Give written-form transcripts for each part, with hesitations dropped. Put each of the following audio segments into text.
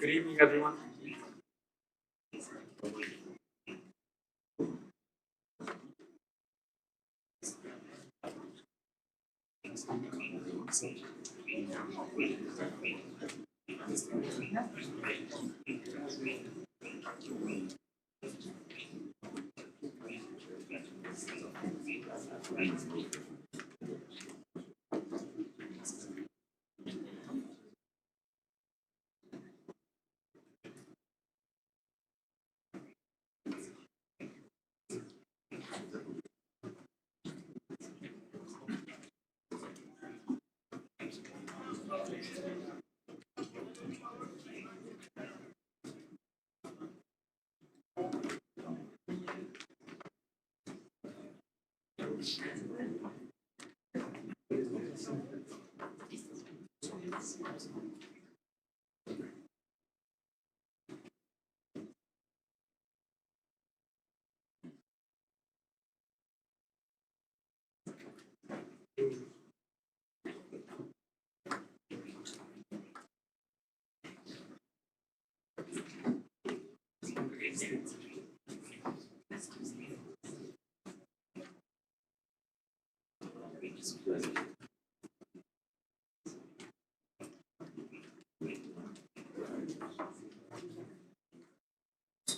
Good evening, everyone.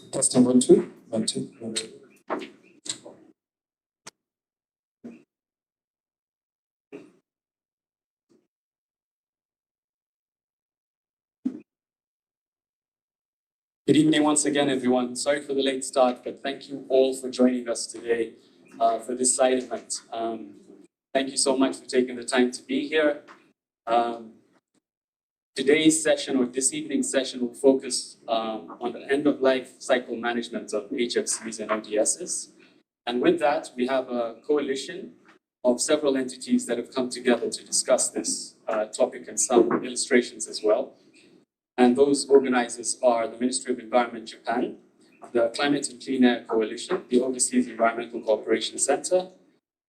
Testing 1, 2, 1, 2, 1, 2. Good evening once again, everyone. Sorry for the late start, but thank you all for joining us today for this side event. Thank you so much for taking the time to be here. Today's session, or this evening's session, will focus on the end-of-life cycle management of HFCs and ODSs. And with that, we have a coalition of several entities that have come together to discuss this topic and some illustrations as well. And those organizers are the Ministry of Environment, Japan, the Climate and Clean Air Coalition, the Overseas Environmental Cooperation Center,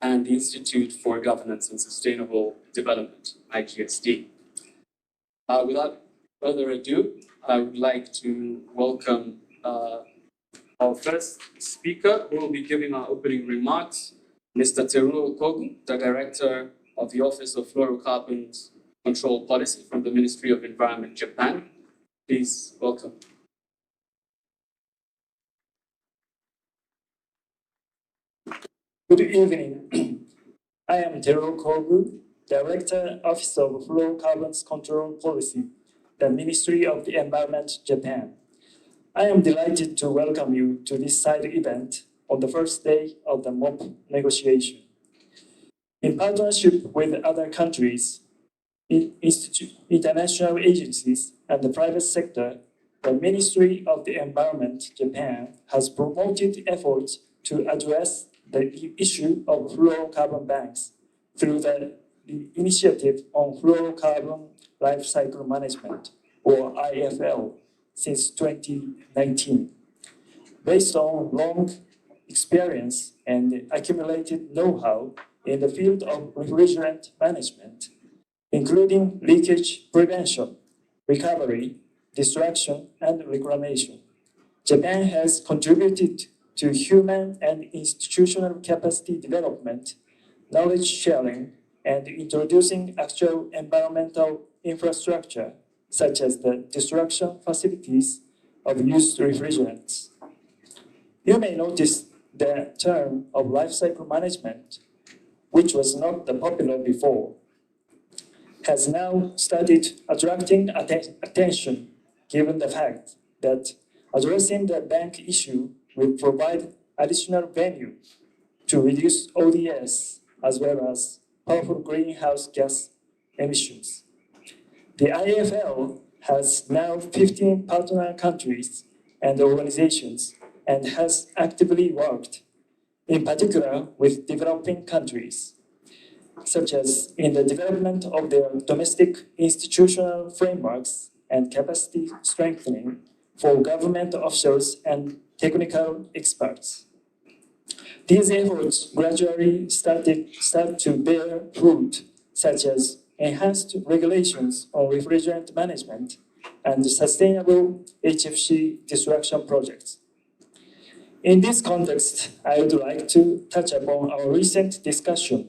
and the Institute for Governance and Sustainable Development, IGSD. Without further ado, I would like to welcome our first speaker, who will be giving our opening remarks, Mr. Teruo Kogu, the Director of the Office of Fluorocarbon Control Policy from the Ministry of Environment, Japan. Please welcome. Good evening. I am Teruo Kogu, Director, Office of Fluorocarbon Control Policy, the Ministry of the Environment, Japan. I am delighted to welcome you to this side event on the first day of the MOP negotiation. In partnership with other countries, international agencies, and the private sector, the Ministry of the Environment, Japan, has promoted efforts to address the issue of fluorocarbon banks through the Initiative on Fluorocarbon Life Cycle Management, or IFL, since 2019. Based on long experience and accumulated know-how in the field of refrigerant management, including leakage prevention, recovery, destruction, and reclamation, Japan has contributed to human and institutional capacity development, knowledge sharing, and introducing actual environmental infrastructure, such as the destruction facilities of used refrigerants. You may notice the term of life cycle management, which was not popular before, has now started attracting attention, given the fact that addressing the bank issue will provide additional venue to reduce ODS as well as powerful greenhouse gas emissions. The IFL has now 15 partner countries and organizations and has actively worked, in particular with developing countries, such as in the development of their domestic institutional frameworks and capacity strengthening for government officials and technical experts. These efforts gradually start to bear fruit, such as enhanced regulations on refrigerant management and sustainable HFC destruction projects. In this context, I would like to touch upon our recent discussion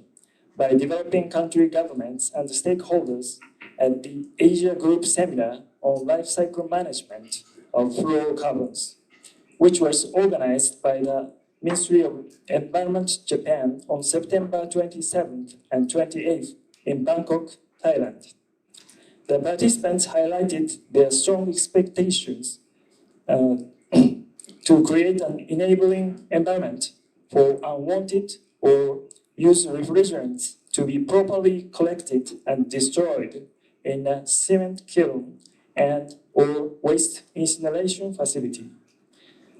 by developing country governments and stakeholders at the Asia Group Seminar on Life Cycle Management of Fluorocarbons, which was organized by the Ministry of Environment Japan on September 27th and 28th in Bangkok, Thailand. The participants highlighted their strong expectations to create an enabling environment for unwanted or used refrigerants to be properly collected and destroyed in a cement kiln and or waste incineration facility.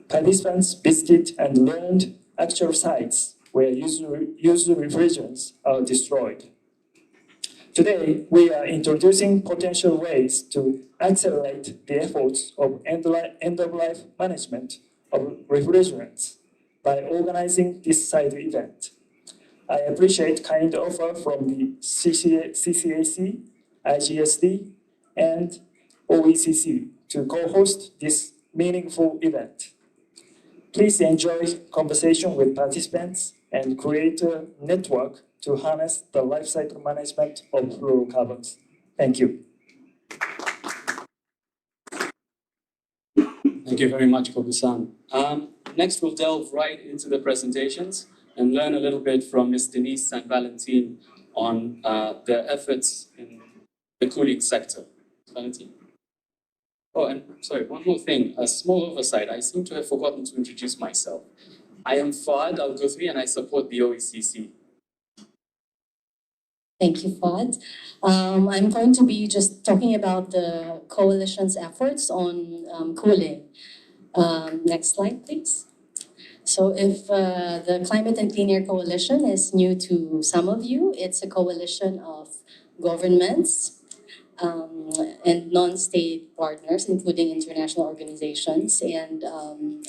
Participants visited and learned actual sites where used refrigerants are destroyed. Today, we are introducing potential ways to accelerate the efforts of end-of-life management of refrigerants by organizing this side event. I appreciate kind offer from the CCAC, IGSD, and OECC to co-host this meaningful event. Please enjoy conversation with participants and create a network to harness the life cycle management of fluorocarbons. Thank you. Thank you very much, Kobu-san. Next, we'll delve right into the presentations and learn a little bit from Ms. Denise and Valentine on their efforts in the cooling sector. Valentine? Oh, and sorry, one more thing, a small oversight. I seem to have forgotten to introduce myself. I am Fahad Al-Guthri and I support the OECC. Thank you, Fahad. I'm going to be just talking about the coalition's efforts on cooling. Next slide, please. So if the Climate and Clean Air Coalition is new to some of you, it's a coalition of governments and non-state partners, including international organizations and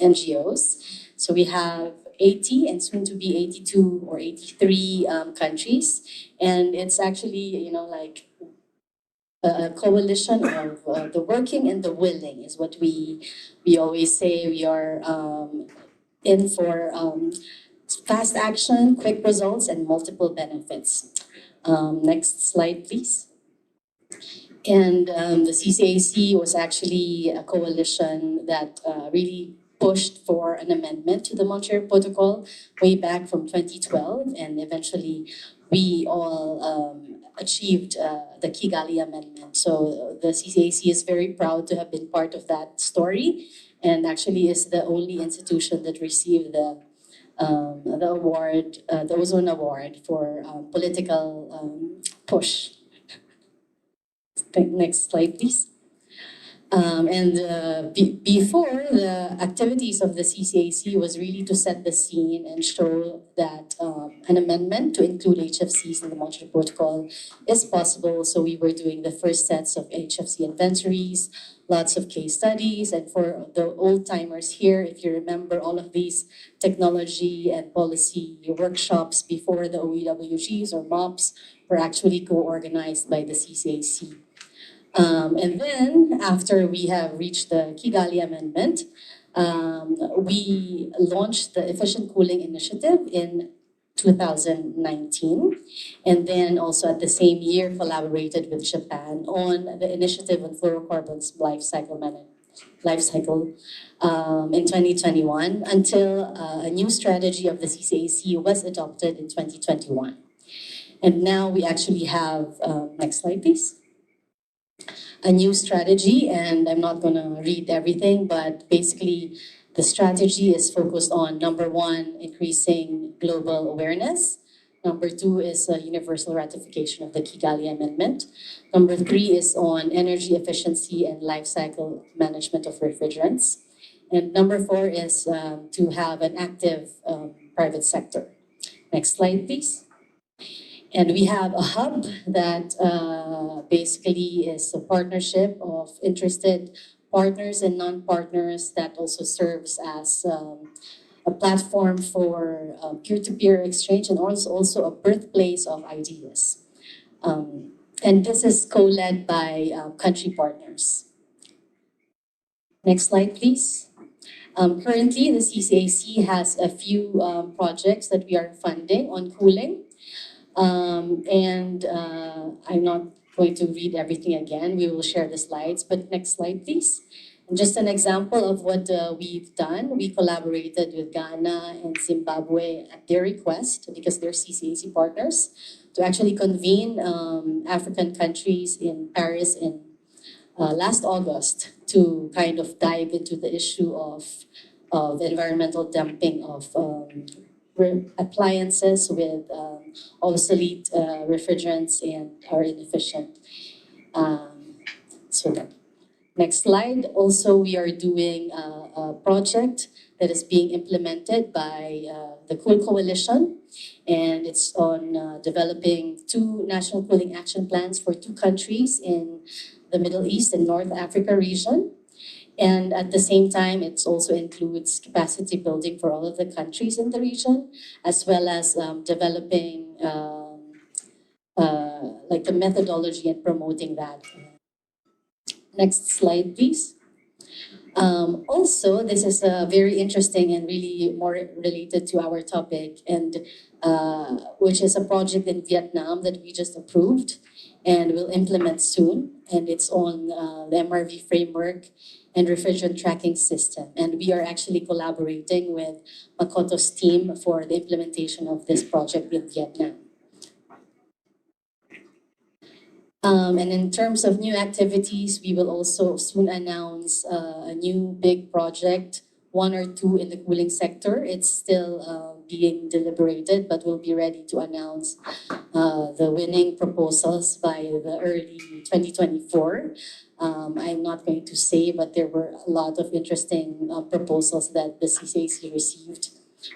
NGOs. So we have 80 and soon to be 82 or 83 countries. And it's actually, like a coalition of the working and the willing is what we always say. We are in for fast action, quick results, and multiple benefits. Next slide, please. And the CCAC was actually a coalition that really pushed for an amendment to the Montreal Protocol way back from 2012, and eventually we all achieved the Kigali Amendment. So the CCAC is very proud to have been part of that story, and actually is the only institution that received the award, the Ozone Award for political push. Next slide, please. Before, the activities of the CCAC was really to set the scene and show that an amendment to include HFCs in the Montreal Protocol is possible. So we were doing the first sets of HFC inventories, lots of case studies, and for the old timers here, if you remember all of these technology and policy workshops before the OEWGs or MOPs were actually co-organized by the CCAC. And then, after we have reached the Kigali Amendment, we launched the Efficient Cooling Initiative in 2019. And then also at the same year, collaborated with Japan on the Initiative on Fluorocarbons Life Cycle in 2021 until a new strategy of the CCAC was adopted in 2021. And now we actually have, next slide please. A new strategy, and I'm not going to read everything, but basically the strategy is focused on number one, increasing global awareness. Number two is a universal ratification of the Kigali Amendment. Number three is on energy efficiency and life cycle management of refrigerants. And number four is to have an active private sector. Next slide, please. And we have a hub that basically is a partnership of interested partners and non-partners that also serves as a platform for peer-to-peer exchange and also a birthplace of ideas. And this is co-led by country partners. Next slide, please. Currently, the CCAC has a few projects that we are funding on cooling. I'm not going to read everything again. We will share the slides, but next slide, please. And just an example of what we've done. We collaborated with Ghana and Zimbabwe at their request, because they're CCAC partners, to actually convene African countries in Paris in last August to kind of dive into the issue of environmental dumping of appliances with obsolete refrigerants and are inefficient. So that. Next slide. Also, we are doing a project that is being implemented by the Cool Coalition, and it's on developing 2 national cooling action plans for 2 countries in the Middle East and North Africa region. And at the same time, it also includes capacity building for all of the countries in the region, as well as developing like the methodology and promoting that. Next slide, please. Also, this is very interesting and really more related to our topic, and which is a project in Vietnam that we just approved and will implement soon. And it's on the MRV framework and refrigerant tracking system. And we are actually collaborating with Makoto's team for the implementation of this project in Vietnam. And in terms of new activities, we will also soon announce a new big project, 1 or 2 in the cooling sector. It's still being deliberated, but we'll be ready to announce the winning proposals by the early 2024. I'm not going to say, but there were a lot of interesting proposals that the CCAC received.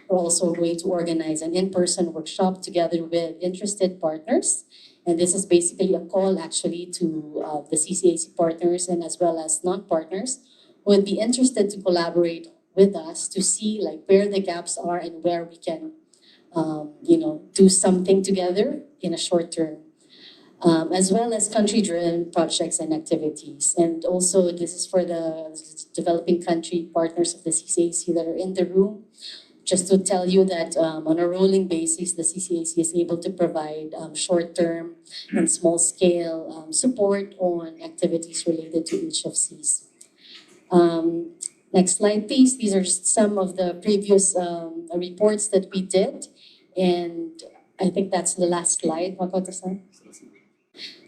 We're also going to organize an in-person workshop together with interested partners. And this is basically a call actually to the CCAC partners and as well as non-partners who would be interested to collaborate with us to see like where the gaps are and where we can, do something together in a short term. As well as country-driven projects and activities. And also this is for the developing country partners of the CCAC that are in the room. Just to tell you that on a rolling basis, the CCAC is able to provide short-term and small-scale support on activities related to HFCs. Next slide, please. These are just some of the previous reports that we did. And I think that's the last slide, Makoto-san.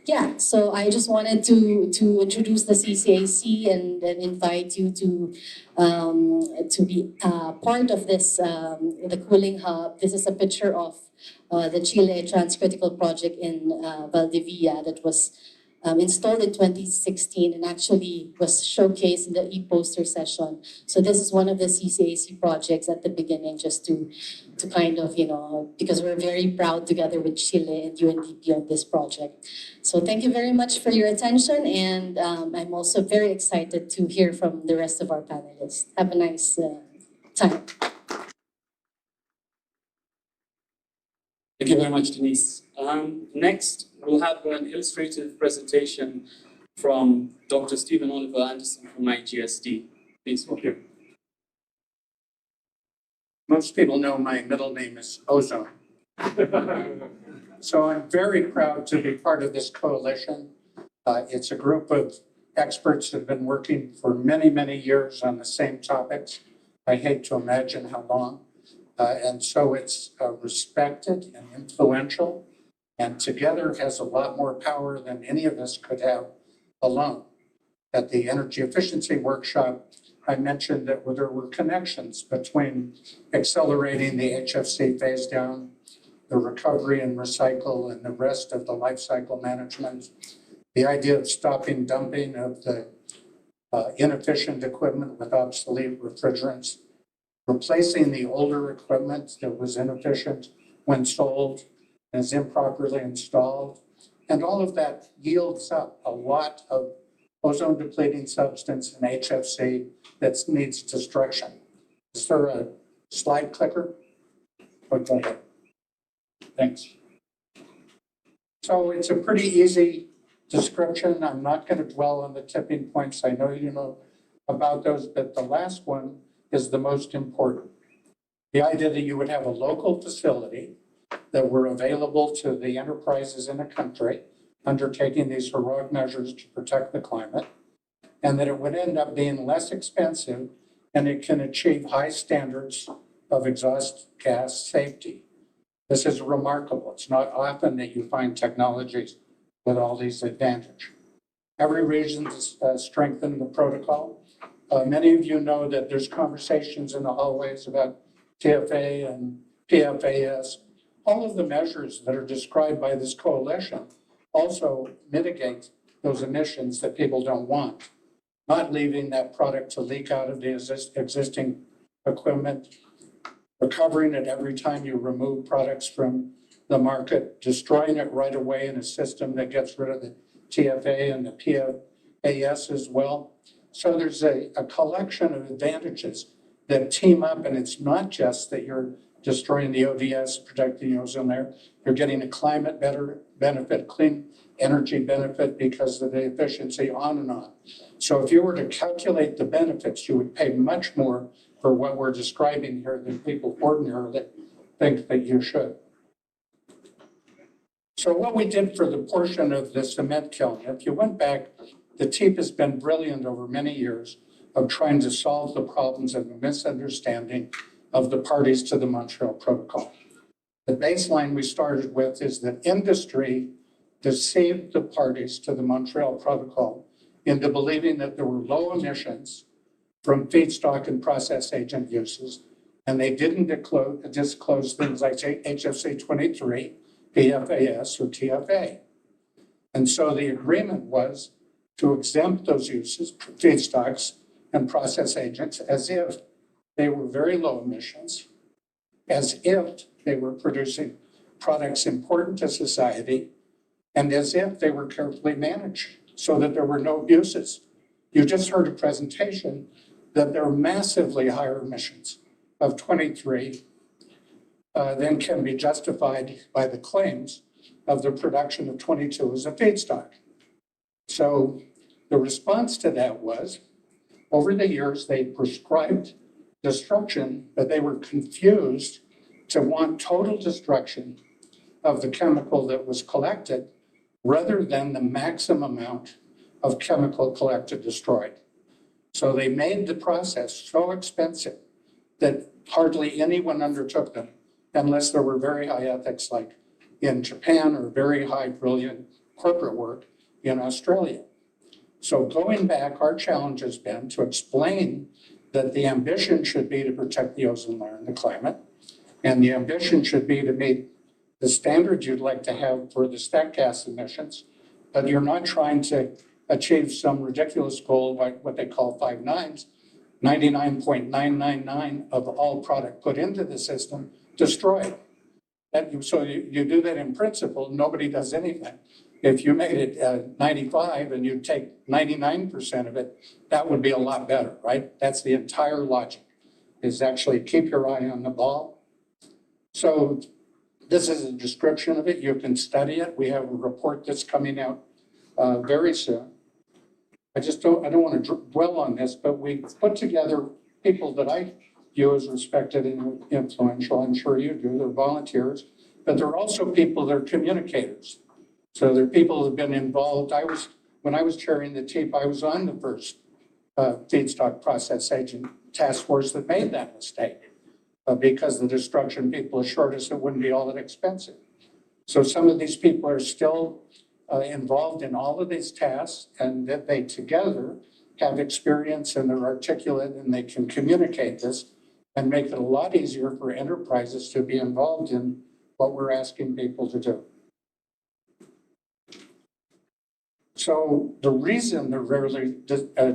Yeah, so I just wanted to introduce the CCAC and invite you to be part of this, the cooling hub. This is a picture of the Chile Transcritical project in Valdivia that was installed in 2016 and actually was showcased in the e-poster session. So this is one of the CCAC projects at the beginning, just to kind of, because we're very proud together with Chile and UNDP on this project. So thank you very much for your attention, and I'm also very excited to hear from the rest of our panelists. Have a nice time. Thank you very much, Denise. Next, we'll have an illustrative presentation from Dr. Stephen Oliver Anderson from IGSD. Please, welcome. Most people know my middle name is Ozone. So I'm very proud to be part of this coalition. It's a group of experts that have been working for many, many years on the same topics. I hate to imagine how long. And so it's respected and influential, and together has a lot more power than any of us could have alone. At the energy efficiency workshop, I mentioned that there were connections between accelerating the HFC phase down, the recovery and recycle, and the rest of the life cycle management. The idea of stopping dumping of the inefficient equipment with obsolete refrigerants, replacing the older equipment that was inefficient when sold and is improperly installed. And all of that yields up a lot of ozone depleting substance and HFC that needs destruction. Is there a slide clicker? Okay. Thanks. So it's a pretty easy description. I'm not going to dwell on the tipping points. I know you know about those, but the last one is the most important. The idea that you would have a local facility that were available to the enterprises in a country undertaking these heroic measures to protect the climate, and that it would end up being less expensive and it can achieve high standards of exhaust gas safety. This is remarkable. It's not often that you find technologies with all these advantages. Every region strengthened the protocol. Many of you know that there's conversations in the hallways about TFA and PFAS. All of the measures that are described by this coalition also mitigate those emissions that people don't want, not leaving that product to leak out of the existing equipment, recovering it every time you remove products from the market, destroying it right away in a system that gets rid of the TFA and the PFAS as well. So there's a collection of advantages that team up, and it's not just that you're destroying the ODS, protecting the ozone layer, you're getting a climate benefit, clean energy benefit because of the efficiency, on and on. So if you were to calculate the benefits, you would pay much more for what we're describing here than people ordinarily think that you should. So what we did for the portion of the cement kiln, if you went back, the TEEP has been brilliant over many years of trying to solve the problems of the misunderstanding of the parties to the Montreal Protocol. The baseline we started with is that industry deceived the parties to the Montreal Protocol into believing that there were low emissions from feedstock and process agent uses, and they didn't disclose things like HFC 23, PFAS, or TFA. And so the agreement was to exempt those uses, feedstocks and process agents, as if they were very low emissions, as if they were producing products important to society, and as if they were carefully managed so that there were no abuses. You just heard a presentation that there are massively higher emissions of 23 than can be justified by the claims of the production of 22 as a feedstock. So the response to that was, over the years, they prescribed destruction, but they were confused to want total destruction of the chemical that was collected rather than the maximum amount of chemical collected destroyed. So they made the process so expensive that hardly anyone undertook them unless there were very high ethics like in Japan or very high, brilliant corporate work in Australia. So going back, our challenge has been to explain that the ambition should be to protect the ozone layer and the climate, and the ambition should be to meet the standards you'd like to have for the stack gas emissions, but you're not trying to achieve some ridiculous goal like what they call 5 nines, 99.999 of all product put into the system destroyed. So you do that in principle, nobody does anything. If you made it 95 and you take 99% of it, that would be a lot better, right? That's the entire logic, is actually keep your eye on the ball. So this is a description of it. You can study it. We have a report that's coming out very soon. I don't want to dwell on this, but we put together people that I view as respected and influential. I'm sure you do. They're volunteers, but they're also people that are communicators. So they're people who've been involved. When I was chairing the TEEP, I was on the first feedstock process agent task force that made that mistake because the destruction people assured us it wouldn't be all that expensive. So some of these people are still involved in all of these tasks, and that they together have experience and they're articulate and they can communicate this and make it a lot easier for enterprises to be involved in what we're asking people to do. So the reason they're rarely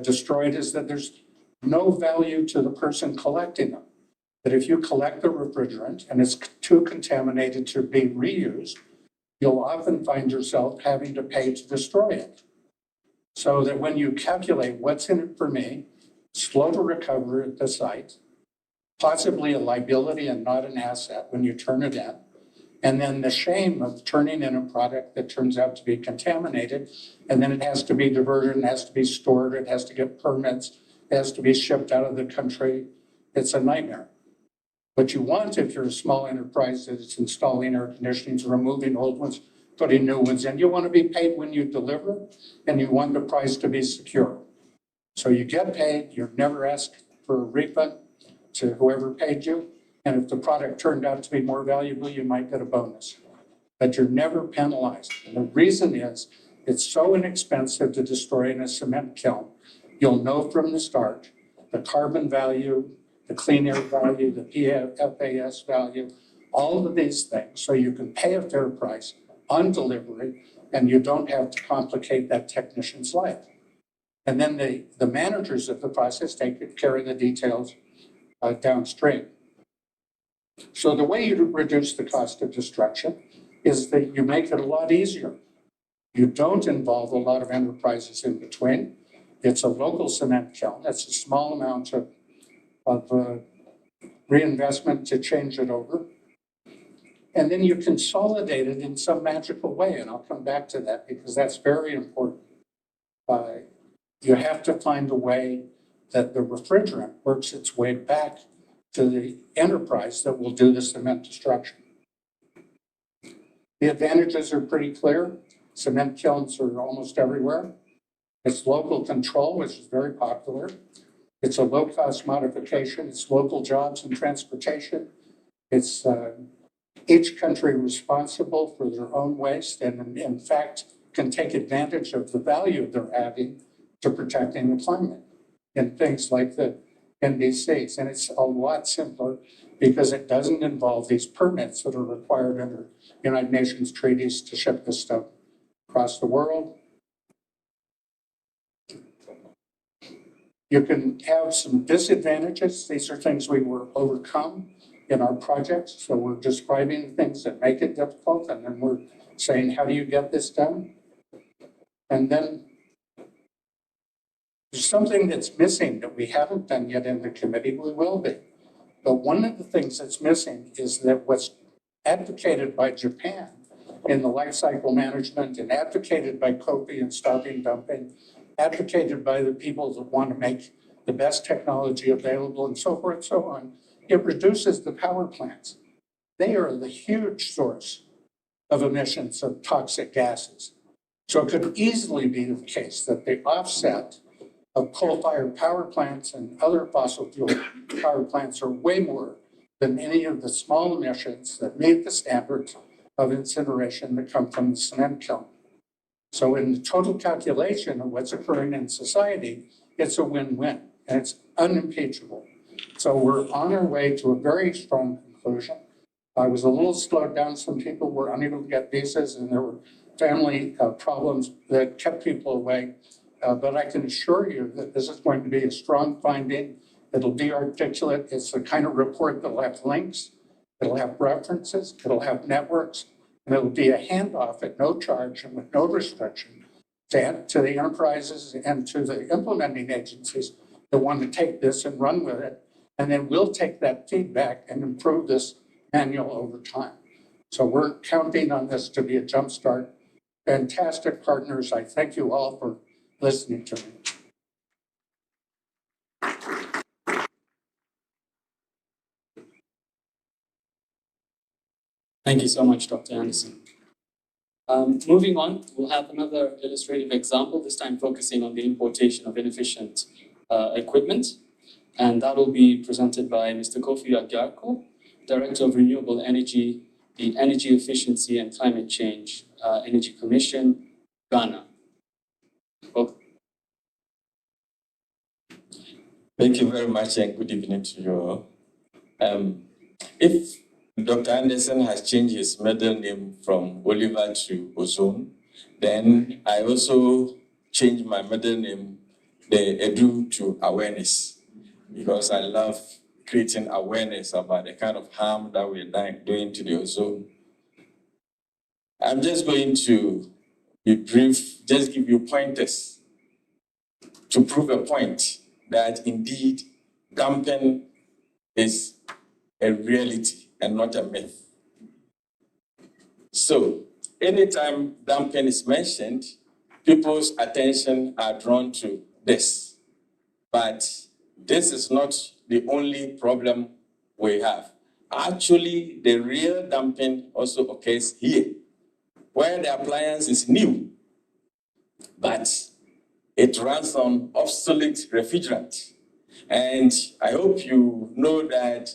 destroyed is that there's no value to the person collecting them. That if you collect the refrigerant and it's too contaminated to be reused, you'll often find yourself having to pay to destroy it. So that when you calculate what's in it for me, slow to recover at the site, possibly a liability and not an asset when you turn it in, and then the shame of turning in a product that turns out to be contaminated, and then it has to be diverted, and has to be stored, it has to get permits, has to be shipped out of the country. It's a nightmare. What you want if you're a small enterprise that is installing air conditionings, removing old ones, putting new ones in, you want to be paid when you deliver, and you want the price to be secure. So you get paid, you're never asked for a refund to whoever paid you, and if the product turned out to be more valuable, you might get a bonus. But you're never penalized. And the reason is, it's so inexpensive to destroy in a cement kiln. You'll know from the start the carbon value, the clean air value, the PFAS value, all of these things, so you can pay a fair price on delivery, and you don't have to complicate that technician's life. And then the managers of the process take care of the details downstream. So the way you reduce the cost of destruction is that you make it a lot easier. You don't involve a lot of enterprises in between. It's a local cement kiln. It's a small amount of reinvestment to change it over. And then you consolidate it in some magical way, and I'll come back to that because that's very important. You have to find a way that the refrigerant works its way back to the enterprise that will do the cement destruction. The advantages are pretty clear. Cement kilns are almost everywhere. It's local control, which is very popular. It's a low-cost modification. It's local jobs and transportation. It's each country responsible for their own waste and in fact can take advantage of the value they're adding to protecting the climate and things like the NDCs. And it's a lot simpler because it doesn't involve these permits that are required under United Nations treaties to ship this stuff across the world. You can have some disadvantages. These are things we will overcome in our projects. So we're describing things that make it difficult, and then we're saying, how do you get this done? And then there's something that's missing that we haven't done yet in the committee. We will be. But one of the things that's missing is that what's advocated by Japan in the life cycle management and advocated by COPE and stopping dumping, advocated by the people that want to make the best technology available and so forth and so on, it reduces the power plants. They are the huge source of emissions of toxic gases. So it could easily be the case that the offset of coal-fired power plants and other fossil fuel power plants are way more than any of the small emissions that meet the standards of incineration that come from the cement kiln. So in the total calculation of what's occurring in society, it's a win-win, and it's unimpeachable. So we're on our way to a very strong conclusion. I was a little slowed down. Some people were unable to get visas, and there were family problems that kept people away. But I can assure you that this is going to be a strong finding. It'll be articulate. It's the kind of report that'll have links, it'll have references, it'll have networks, and it'll be a handoff at no charge and with no restriction to the enterprises and to the implementing agencies that want to take this and run with it. And then we'll take that feedback and improve this manual over time. So we're counting on this to be a jumpstart. Fantastic partners. I thank you all for listening to me. Thank you so much, Dr. Anderson. Moving on, we'll have another illustrative example, this time focusing on the importation of inefficient equipment. And that will be presented by Mr. Kofi Agyarko, Director of Renewable Energy, the Energy Efficiency and Climate Change Energy Commission, Ghana. Welcome. Thank you very much and good evening to you all. If Dr. Anderson has changed his middle name from Oliver to Ozone, then I also changed my middle name, the Edu, to Awareness, because I love creating awareness about the kind of harm that we're doing to the ozone. I'm just going to be brief, just give you pointers to prove a point that indeed dumping is a reality and not a myth. So anytime dumping is mentioned, people's attention are drawn to this. But this is not the only problem we have. Actually, the real dumping also occurs here, where the appliance is new, but it runs on obsolete refrigerant. And I hope you know that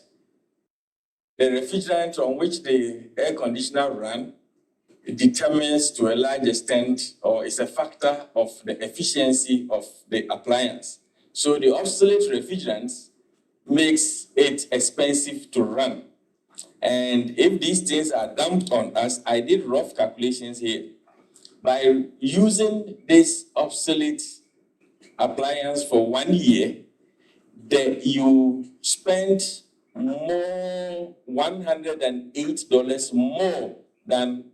the refrigerant on which the air conditioner runs determines to a large extent, or is a factor of the efficiency of the appliance. So the obsolete refrigerants makes it expensive to run. And if these things are dumped on us, I did rough calculations here. By using this obsolete appliance for 1 year, that you spent more, $108 more than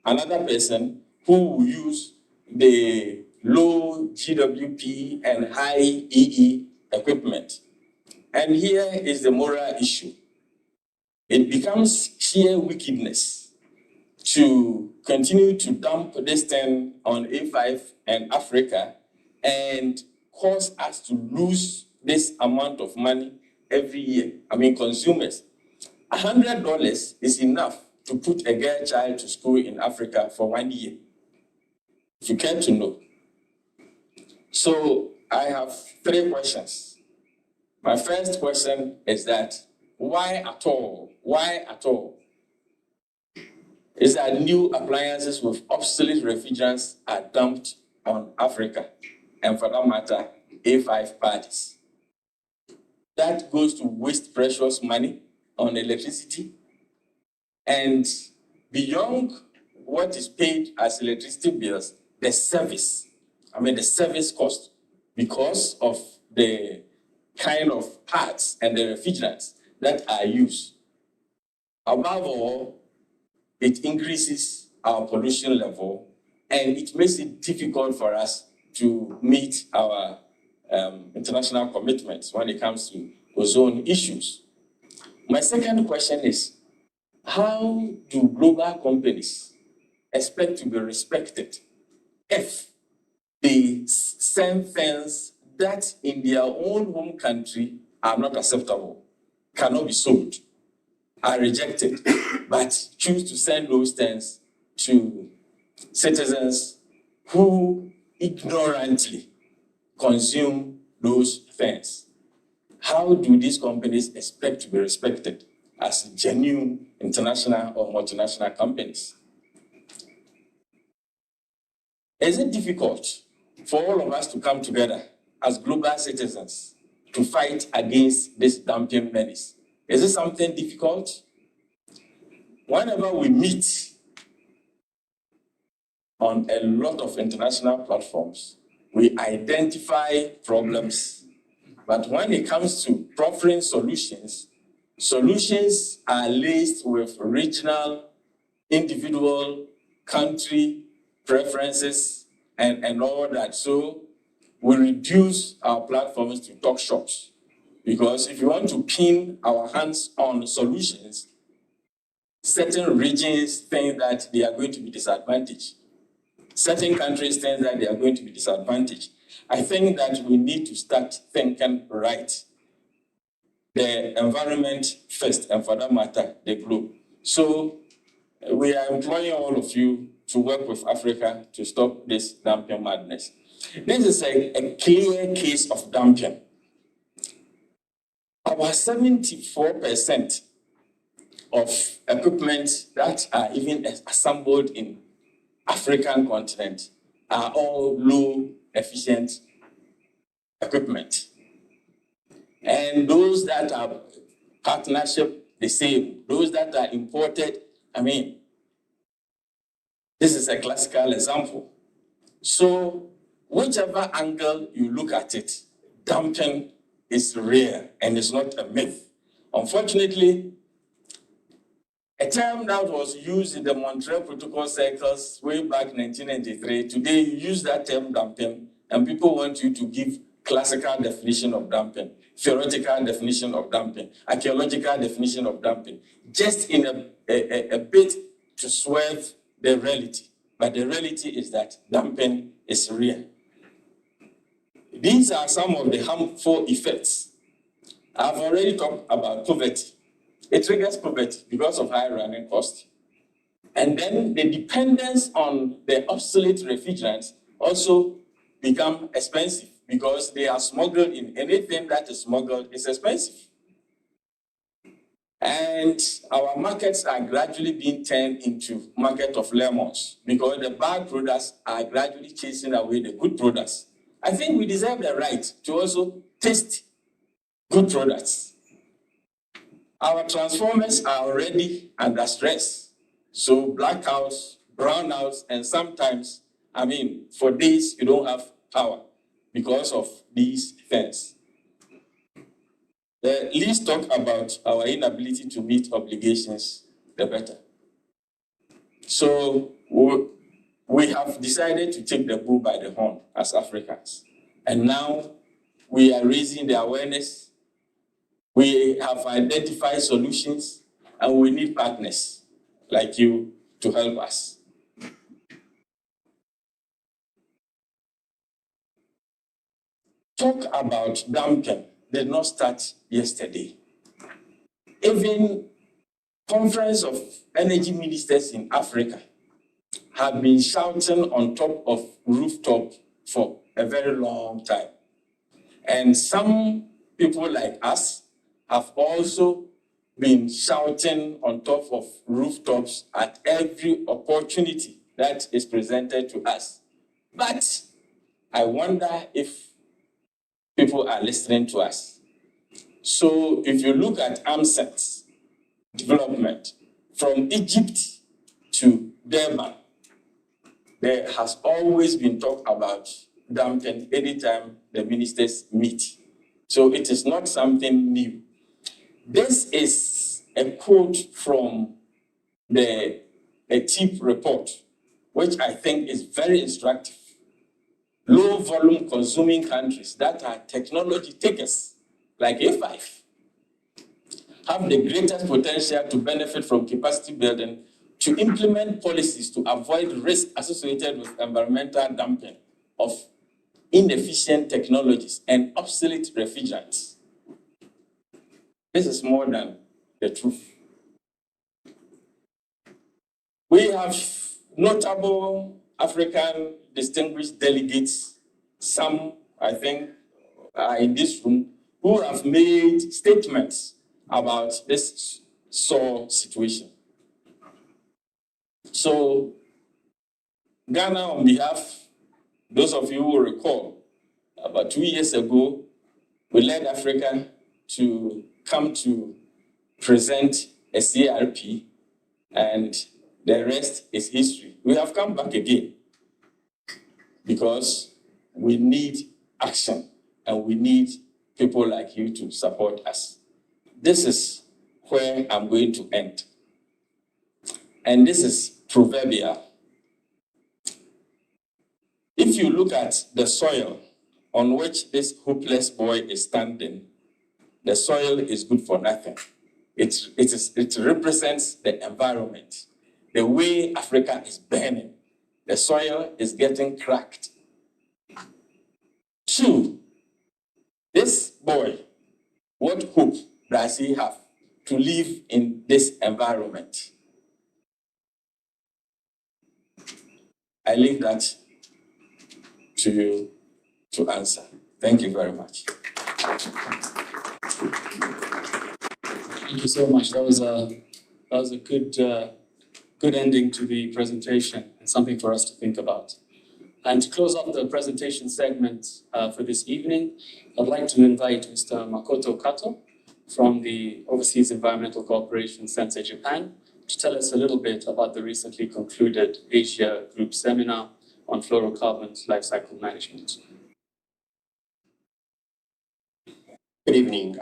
another person who will use the low GWP and high EE equipment. And here is the moral issue. It becomes sheer wickedness to continue to dump this thing on A5 and Africa and cause us to lose this amount of money every year. I mean, consumers. $100 is enough to put a girl child to school in Africa for 1 year, if you care to know. So I have 3 questions. My first question is that, why at all? Why at all? Is that new appliances with obsolete refrigerants are dumped on Africa, and for that matter, A5 parties. That goes to waste precious money on electricity. And beyond what is paid as electricity bills, the service, the service cost, because of the kind of parts and the refrigerants that are used. Above all, it increases our pollution level, and it makes it difficult for us to meet our international commitments when it comes to ozone issues. My second question is, how do global companies expect to be respected if they send things that in their own home country are not acceptable, cannot be sold, are rejected, but choose to send those things to citizens who ignorantly consume those things? How do these companies expect to be respected as genuine international or multinational companies? Is it difficult for all of us to come together as global citizens to fight against this dumping menace? Is it something difficult? Whenever we meet on a lot of international platforms, we identify problems. But when it comes to proffering solutions, solutions are laced with regional, individual, country preferences and all that. So we reduce our platforms to talk shops. Because if you want to pin our hands on solutions, certain regions think that they are going to be disadvantaged. Certain countries think that they are going to be disadvantaged. I think that we need to start thinking right. The environment first, and for that matter, the globe. So we are employing all of you to work with Africa to stop this dumping madness. This is a clear case of dumping. About 74% of equipment that are even assembled in African continent are all low efficient equipment. And those that are partnership, the same. Those that are imported, this is a classical example. So whichever angle you look at it, dumping is rare and it's not a myth. Unfortunately, a term that was used in the Montreal Protocol circles way back 1993, today you use that term dumping, and people want you to give classical definition of dumping, theoretical definition of dumping, archaeological definition of dumping, just in a bit to swerve the reality. But the reality is that dumping is real. These are some of the harmful effects. I've already talked about poverty. It triggers poverty because of high running costs. And then the dependence on the obsolete refrigerants also become expensive because they are smuggled in. Anything that is smuggled is expensive. And our markets are gradually being turned into market of lemons because the bad products are gradually chasing away the good products. I think we deserve the right to also taste good products. Our transformers are already under stress. So blackouts, brownouts, and sometimes, for days you don't have power because of these events. The least talk about our inability to meet obligations, the better. So we have decided to take the bull by the horn as Africans. And now we are raising the awareness. We have identified solutions, and we need partners like you to help us. Talk about dumping did not start yesterday. Even Conference of Energy Ministers in Africa have been shouting on top of rooftop for a very long time. And some people like us have also been shouting on top of rooftops at every opportunity that is presented to us. But I wonder if people are listening to us. So if you look at AMSET's development from Egypt to Durban, there has always been talk about dumping anytime the ministers meet. So it is not something new. This is a quote from a TIP report, which I think is very instructive. Low volume consuming countries that are technology takers, like A5, have the greatest potential to benefit from capacity building to implement policies to avoid risk associated with environmental dumping of inefficient technologies and obsolete refrigerants. This is more than the truth. We have notable African distinguished delegates, some, I think, are in this room, who have made statements about this sore situation. So, Ghana, on behalf, those of you who recall, about 2 years ago, we led Africa to come to present a CRP, and the rest is history. We have come back again because we need action and we need people like you to support us. This is where I'm going to end. And this is proverbial. If you look at the soil on which this hopeless boy is standing, the soil is good for nothing. It represents the environment. The way Africa is burning, the soil is getting cracked. 2, this boy, what hope does he have to live in this environment? I leave that to you to answer. Thank you very much. Thank you so much. That was a good ending to the presentation and something for us to think about. And to close off the presentation segment for this evening, I'd like to invite Mr. Makoto Kato from the Overseas Environmental Cooperation Center, Japan, to tell us a little bit about the recently concluded Asia Group Seminar on Fluorocarbons Life Cycle Management. Good evening,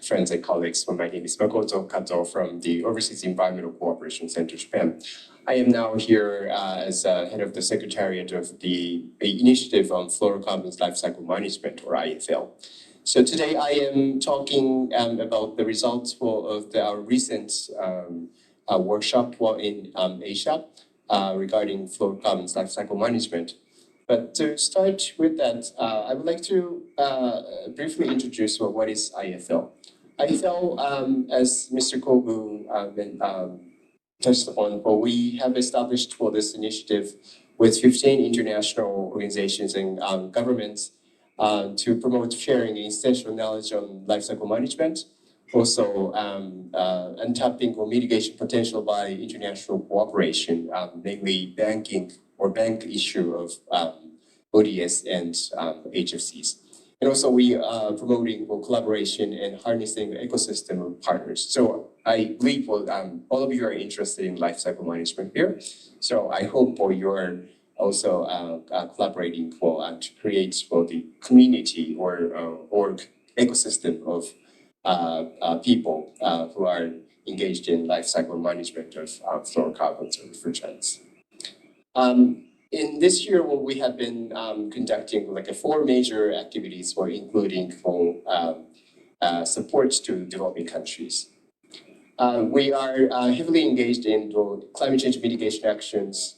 friends and colleagues. My name is Makoto Kato from the Overseas Environmental Cooperation Center, Japan. I am now here as head of the Secretariat of the Initiative on Fluorocarbons Life Cycle Management, or IFL. So today I am talking about the results of our recent workshop in Asia regarding fluorocarbons life cycle management. But to start with that, I would like to briefly introduce what is IFL. IFL, as Mr. Kobu touched upon, we have established for this initiative with 15 international organizations and governments to promote sharing essential knowledge on life cycle management, also untapping or mitigation potential by international cooperation, namely banking or bank issue of ODS and HFCs. And also we are promoting collaboration and harnessing ecosystem of partners. So I believe all of you are interested in life cycle management here. So I hope you're also collaborating to create the community or ecosystem of people who are engaged in life cycle management of fluorocarbons or refrigerants. In this year, we have been conducting like 4 major activities, including support to developing countries. We are heavily engaged in climate change mitigation actions,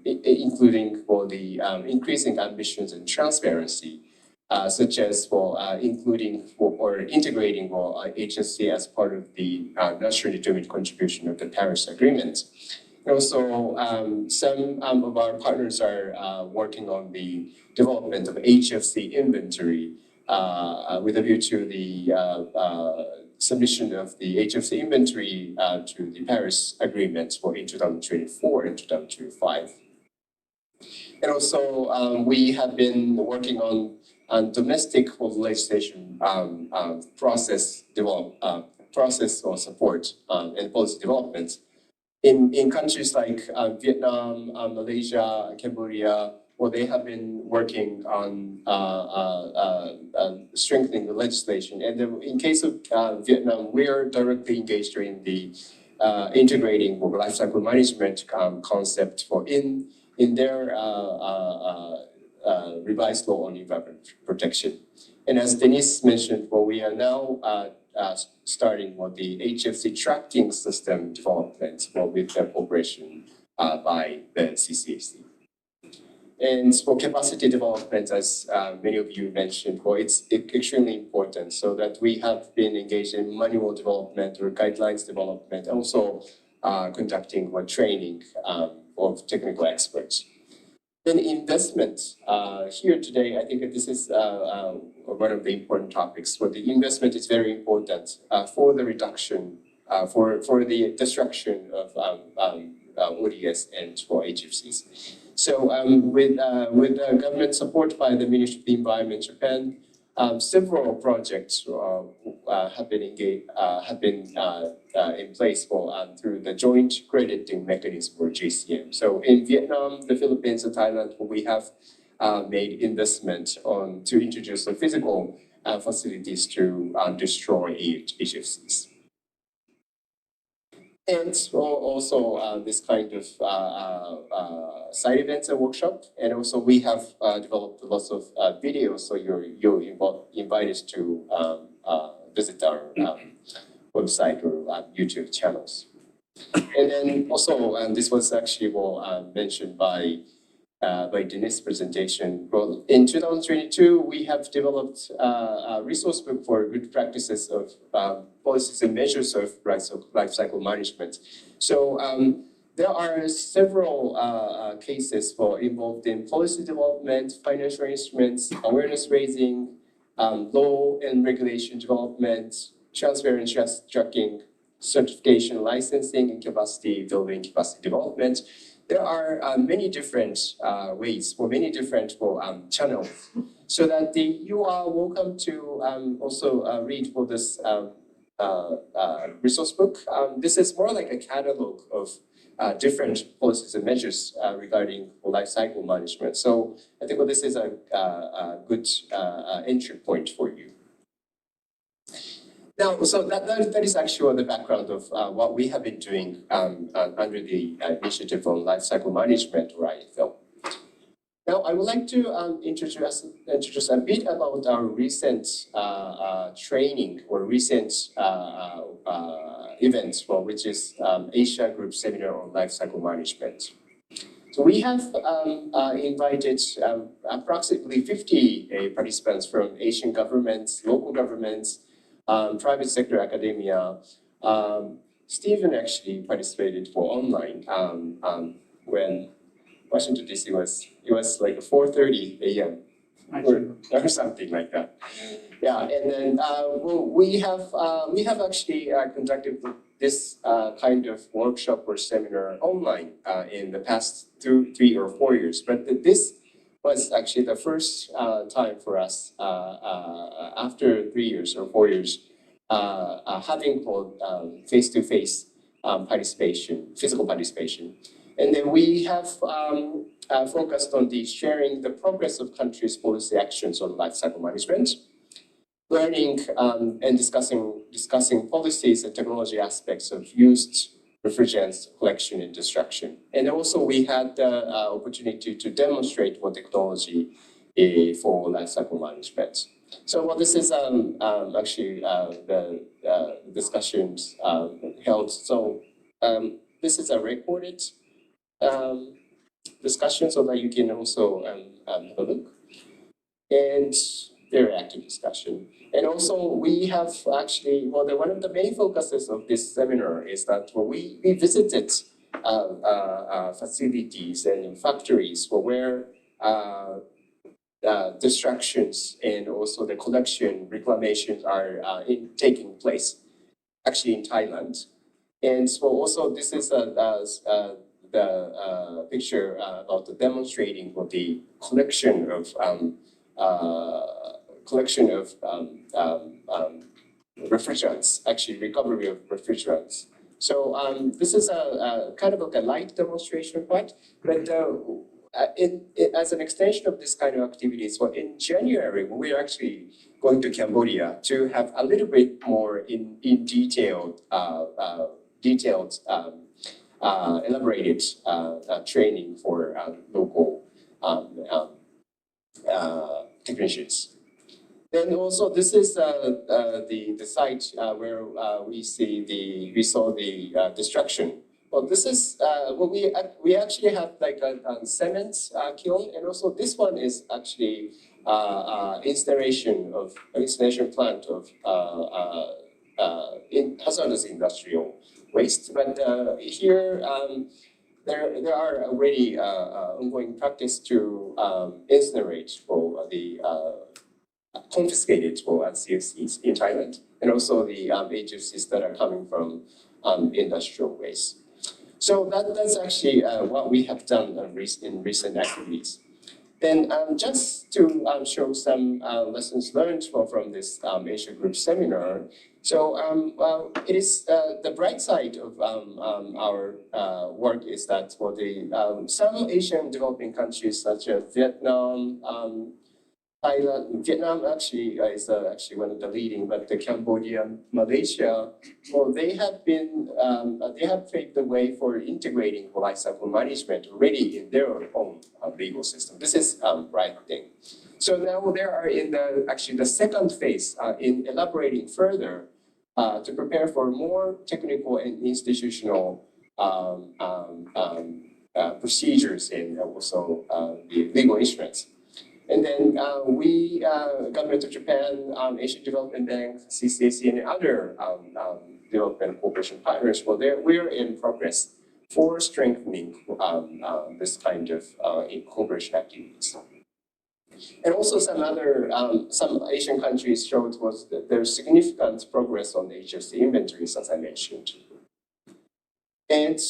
including the increasing ambitions and transparency, such as including or integrating HFC as part of the nationally determined contribution of the Paris Agreement. Also, some of our partners are working on the development of HFC inventory with a view to the submission of the HFC inventory to the Paris Agreement in 2024 and 2025. And also, we have been working on domestic legislation process or support and policy development. In countries like Vietnam, Malaysia, Cambodia, they have been working on strengthening the legislation. And in case of Vietnam, we are directly engaged in the integrating life cycle management concept in their revised law on environment protection. And as Denise mentioned, we are now starting the HFC tracking system development with the cooperation by the CCAC. And for capacity development, as many of you mentioned, it's extremely important so that we have been engaged in manual development or guidelines development, also conducting training of technical experts. Then investment. Here today, I think that this is one of the important topics. Where the investment is very important for the reduction, for the destruction of ODS and for HFCs. So with government support by the Ministry of the Environment, Japan, several projects have been in place through the Joint Crediting Mechanism or JCM. So in Vietnam, the Philippines, and Thailand, we have made investment to introduce the physical facilities to destroy HFCs. And also this kind of side events and workshop. And also we have developed lots of videos, so you're invited to visit our website or YouTube channels. And then also, this was actually mentioned by Denise's presentation. Well, in 2022, we have developed a resource book for good practices of policies and measures of life cycle management. So there are several cases involved in policy development, financial instruments, awareness raising, law and regulation development, transparency tracking, certification, licensing, and capacity building, capacity development. There are many different ways or many different channels, so that you are welcome to also read this resource book. This is more like a catalog of different policies and measures regarding life cycle management. So I think this is a good entry point for you. Now, so that is actually the background of what we have been doing under the initiative on life cycle management, or IFL. Now, I would like to introduce a bit about our recent training or recent events, which is Asia Group Seminar on Life Cycle Management. So we have invited approximately 50 participants from Asian governments, local governments, private sector academia. Stephen actually participated for online when Washington DC it was like 4:30 a.m. or something like that. Yeah, and then we have actually conducted this kind of workshop or seminar online in the past 3 or 4 years, but this was actually the first time for us after 3 years or 4 years having called face-to-face participation, physical participation. And then we have focused on sharing the progress of countries' policy actions on life cycle management, learning and discussing policies and technology aspects of used refrigerants collection and destruction. And also we had the opportunity to demonstrate what technology for life cycle management. So this is actually the discussions held. So this is a recorded discussion so that you can also have a look. And very active discussion. And also we have actually, one of the main focuses of this seminar is that we visited facilities and factories where destructions and also the collection reclamations are taking place, actually in Thailand. And so also this is the picture about the demonstrating of the collection of refrigerants, actually recovery of refrigerants. So this is a kind of like a light demonstration part, but as an extension of this kind of activities, in January, we're actually going to Cambodia to have a little bit more in detailed elaborated training for local technicians. Then also this is the site where we saw the destruction. Well, this is we actually have like a cement kiln, and also this one is actually installation plant of in hazardous industrial waste. But here there are already ongoing practice to incinerate for the confiscated for CFCs in Thailand, and also the HFCs that are coming from industrial waste. So that's actually what we have done in recent activities. Then just to show some lessons learned from this Asia Group seminar. So it is the bright side of our work is that for some Asian developing countries such as Vietnam, Thailand, Vietnam actually is actually one of the leading, but the Cambodia, Malaysia, well, they have paved the way for integrating life cycle management already in their own legal system. This is right thing. So now they are in the second phase in elaborating further to prepare for more technical and institutional procedures and also the legal instruments. And then we, Government of Japan, Asian Development Bank, CCAC, and other development cooperation partners, well, we're in progress for strengthening this kind of cooperation activities. And also some Asian countries showed that there's significant progress on the HFC inventories, as I mentioned. And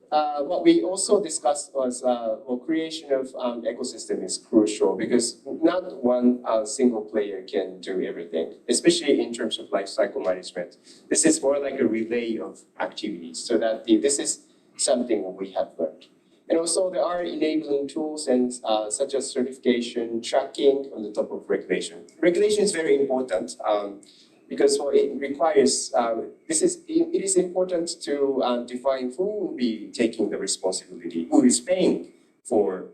what we also discussed was creation of ecosystem is crucial because not one single player can do everything, especially in terms of life cycle management. This is more like a relay of activities, so that this is something we have learned. And also there are enabling tools and such as certification, tracking on the top of regulation. Regulation is very important. Because it requires, it is important to define who will be taking the responsibility, who is paying for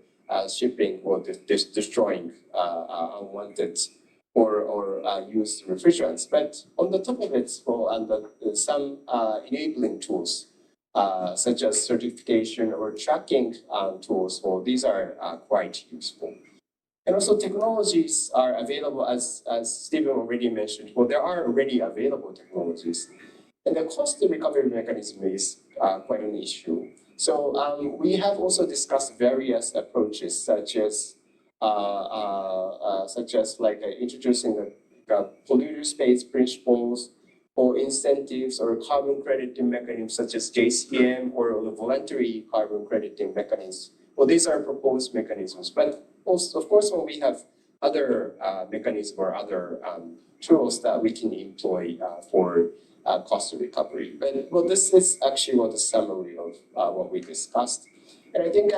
shipping or destroying unwanted or used refrigerants. But on the top of it, some enabling tools such as certification or tracking tools, well, these are quite useful. And also technologies are available, as Stephen already mentioned. Well, there are already available technologies. And the cost recovery mechanism is quite an issue. So we have also discussed various approaches, such as like introducing the polluters pays principles, or incentives or carbon crediting mechanisms such as JCM or the voluntary carbon crediting mechanisms. Well, these are proposed mechanisms, but also, of course, when we have other mechanisms or other tools that we can employ for cost recovery. But well, this is actually what the summary of what we discussed. And I think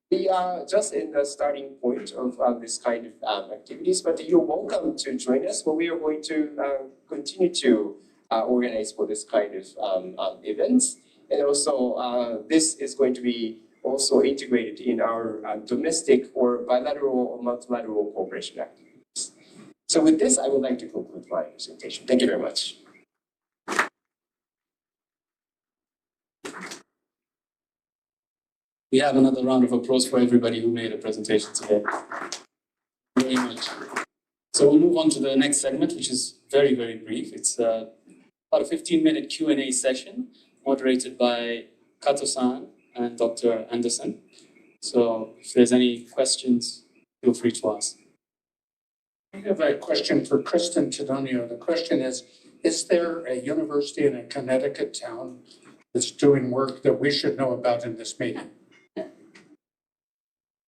we are just in the starting point of this kind of activities, but you're welcome to join us. But we are going to continue to organize for this kind of events. And also, this is going to be also integrated in our domestic or bilateral or multilateral cooperation activities. So with this, I would like to conclude my presentation. Thank you very much. We have another round of applause for everybody who made a presentation today. Very much. So we'll move on to the next segment, which is very, very brief. It's about a 15-minute Q&A session moderated by Kato-san and Dr. Anderson. So if there's any questions, feel free to ask. I have a question for Kristen Tedonio. The question is there a university in a Connecticut town that's doing work that we should know about in this meeting?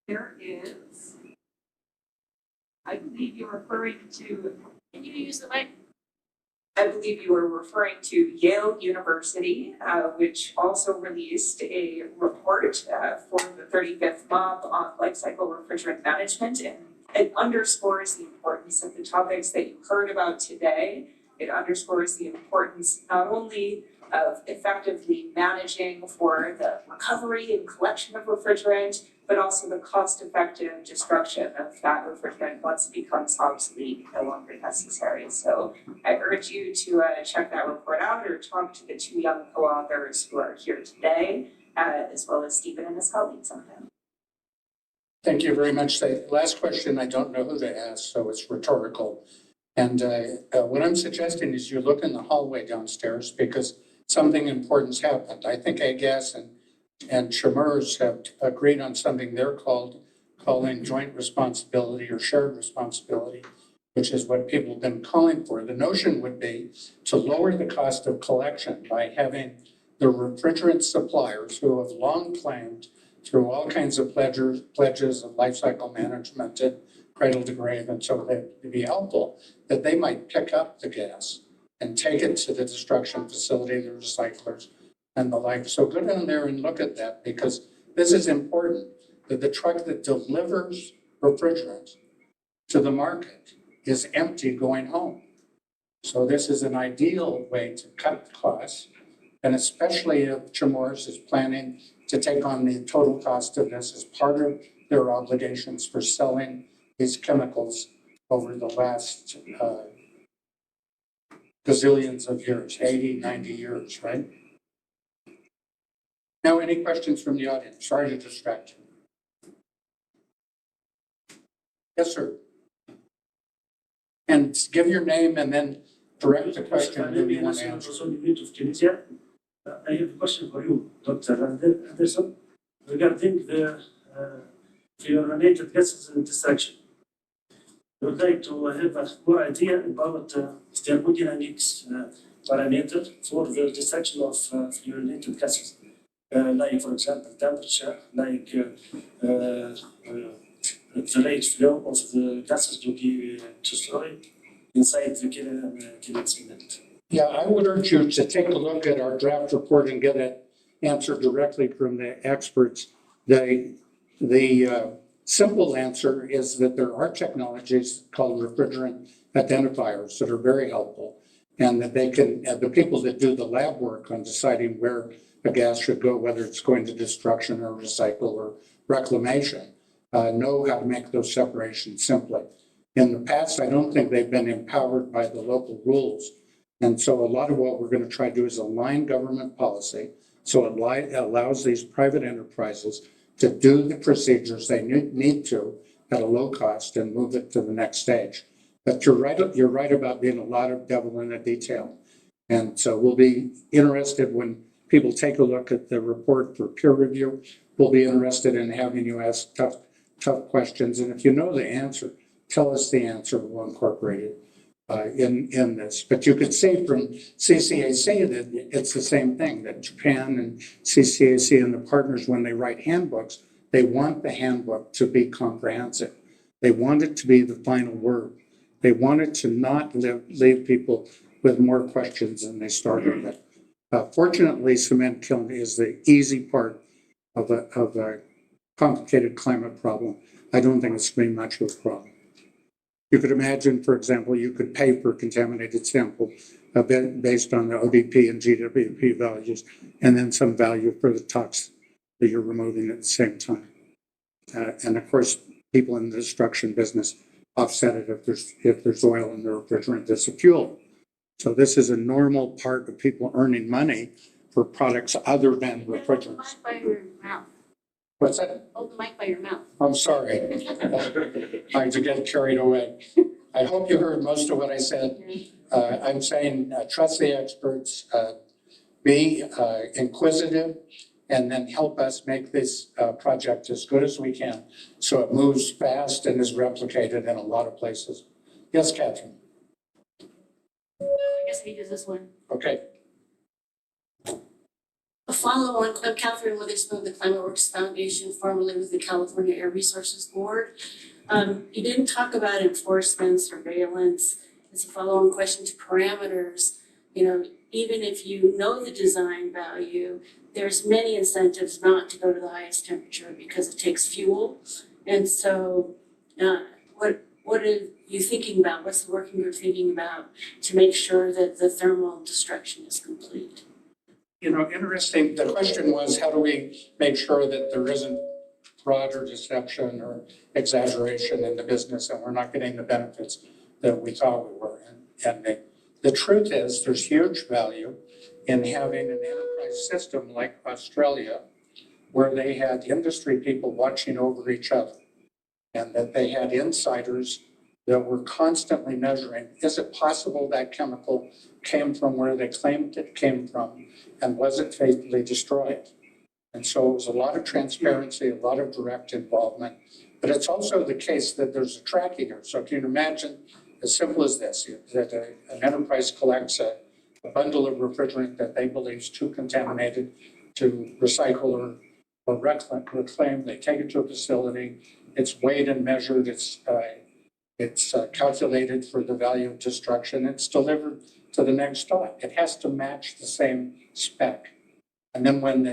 There is, I believe you're referring to, can you use the mic? I believe you were referring to Yale University, which also released a report for the 35th MOP on life cycle refrigerant management, and it underscores the importance of the topics that you heard about today. It underscores the importance not only of effectively managing for the recovery and collection of refrigerant, but also the cost-effective destruction of that refrigerant once it becomes obsolete, no longer necessary. So I urge you to check that report out or talk to the two young co-authors who are here today, as well as Stephen and his colleagues on them. Thank you very much. The last question, I don't know who to ask, so it's rhetorical. And what I'm suggesting is you look in the hallway downstairs because something important's happened. I think AGAS and Chemers have agreed on something they're calling joint responsibility or shared responsibility, which is what people have been calling for. The notion would be to lower the cost of collection by having the refrigerant suppliers who have long claimed through all kinds of pledges of life cycle management and cradle to grave, and so that it'd be helpful that they might pick up the gas and take it to the destruction facility, the recyclers, and the like. So go down there and look at that, because this is important, that the truck that delivers refrigerant to the market is empty going home. So this is an ideal way to cut costs, and especially if Chemours is planning to take on the total cost of this as part of their obligations for selling these chemicals over the last gazillions of years, 80, 90 years, right? Now, any questions from the audience? Sorry to distract you. Yes, sir. And give your name and then direct the question who you want to answer. I have a question for you, Dr. Anderson, regarding the fluorinated gases and destruction. I would like to have a more idea about thermodynamics parameter for the destruction of fluorinated gases, like, for example, temperature, like the rate flow of the gases to be destroyed inside the kiln. Yeah, I would urge you to take a look at our draft report and get it answered directly from the experts. The simple answer is that there are technologies called refrigerant identifiers that are very helpful, and that they can, the people that do the lab work on deciding where a gas should go, whether it's going to destruction or recycle or reclamation, know how to make those separations simply. In the past, I don't think they've been empowered by the local rules And so a lot of what we're going to try to do is align government policy so it allows these private enterprises to do the procedures they need to at a low cost and move it to the next stage. But you're right about being a lot of devil in the detail. And so we'll be interested when people take a look at the report for peer review. We'll be interested in having you ask tough questions. And if you know the answer, tell us the answer. We'll incorporate it in this. But you could see from CCAC that it's the same thing, that Japan and CCAC and the partners, when they write handbooks, they want the handbook to be comprehensive. They want it to be the final word. They want it to not leave people with more questions than they started with. Fortunately, cement kiln is the easy part of a complicated climate problem. I don't think it's going to be much of a problem. You could imagine, for example, you could pay for contaminated sample a bit based on the ODP and GWP values, and then some value for the tox that you're removing at the same time. And of course, people in the destruction business offset it if there's oil in the refrigerant that's a fuel. So this is a normal part of people earning money for products other than refrigerants. Hold the mic by your mouth. What's that? Hold the mic by your mouth. I'm sorry. I had to get carried away. I hope you heard most of what I said. I'm saying trust the experts, be inquisitive, and then help us make this project as good as we can so it moves fast and is replicated in a lot of places. Yes, Catherine? I guess we use this one. Okay. A follow-on, I'm Catherine Witherspoon, the Climate Works Foundation, formerly with the California Air Resources Board. You didn't talk about enforcement, surveillance. It's a follow-on question to parameters. You know, even if you know the design value, there's many incentives not to go to the highest temperature because it takes fuel. And so what are you thinking about? What's the working group thinking about to make sure that the thermal destruction is complete? You know, interesting. The question was, how do we make sure that there isn't fraud or deception or exaggeration in the business and we're not getting the benefits that we thought we were? And the truth is there's huge value in having an enterprise system like Australia where they had industry people watching over each other and that they had insiders that were constantly measuring, is it possible that chemical came from where they claimed it came from and was it fatally destroyed? And so it was a lot of transparency, a lot of direct involvement, but it's also the case that there's a track eater. So can you imagine, as simple as this, that an enterprise collects a bundle of refrigerant that they believe is too contaminated to recycle or reclaim, they take it to a facility, it's weighed and measured, it's calculated for the value of destruction, it's delivered to the next stop. It has to match the same spec. And then when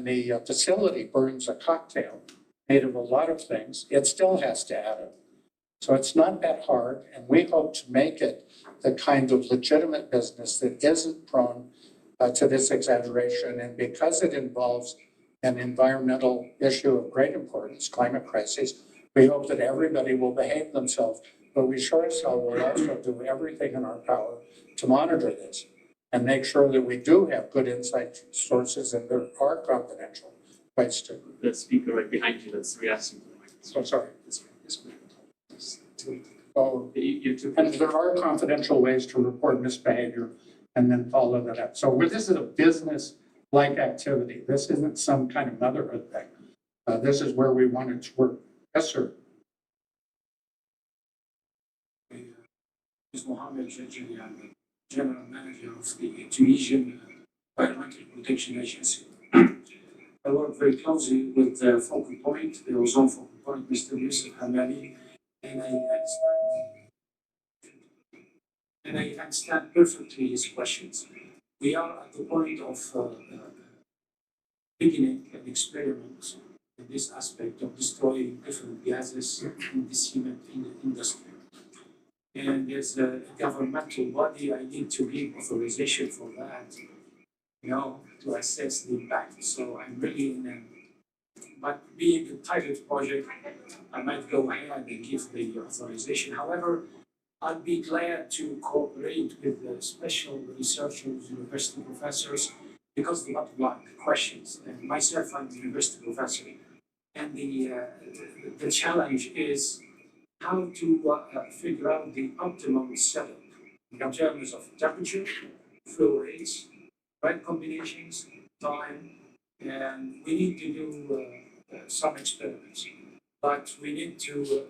the facility burns a cocktail made of a lot of things, it still has to add it. So it's not that hard, and we hope to make it the kind of legitimate business that isn't prone to this exaggeration. And because it involves an environmental issue of great importance, climate crisis, we hope that everybody will behave themselves, but we sure as hell will also do everything in our power to monitor this and make sure that we do have good insight sources and there are confidential rights to. The speaker right behind you that's reacting to the mic. So sorry. This way. Oh, You took and there are confidential ways to report misbehavior and then follow that up. So this is a business-like activity. This isn't some kind of motherhood thing. This is where we want it to work. Yes, sir. Is Mohammed Jajili, I'm the General Manager of the Tunisian Environmental Protection Agency. I work very closely with the focal point, the ozone focal point, Mr. Yusuf Hamali, and I understand perfectly his questions. We are at the point of beginning an experiment in this aspect of destroying different gases in the cement industry. And as a governmental body, I need to give authorization for that, to assess the impact. So I'm really but being a pilot project, I might go ahead and give the authorization. However, I'd be glad to cooperate with the special researchers, university professors, because they have a lot of questions. And myself, I'm a university professor. And the challenge is how to figure out the optimum setup in terms of temperature, flow rates, right combinations, time, and we need to do some experiments. But we need to,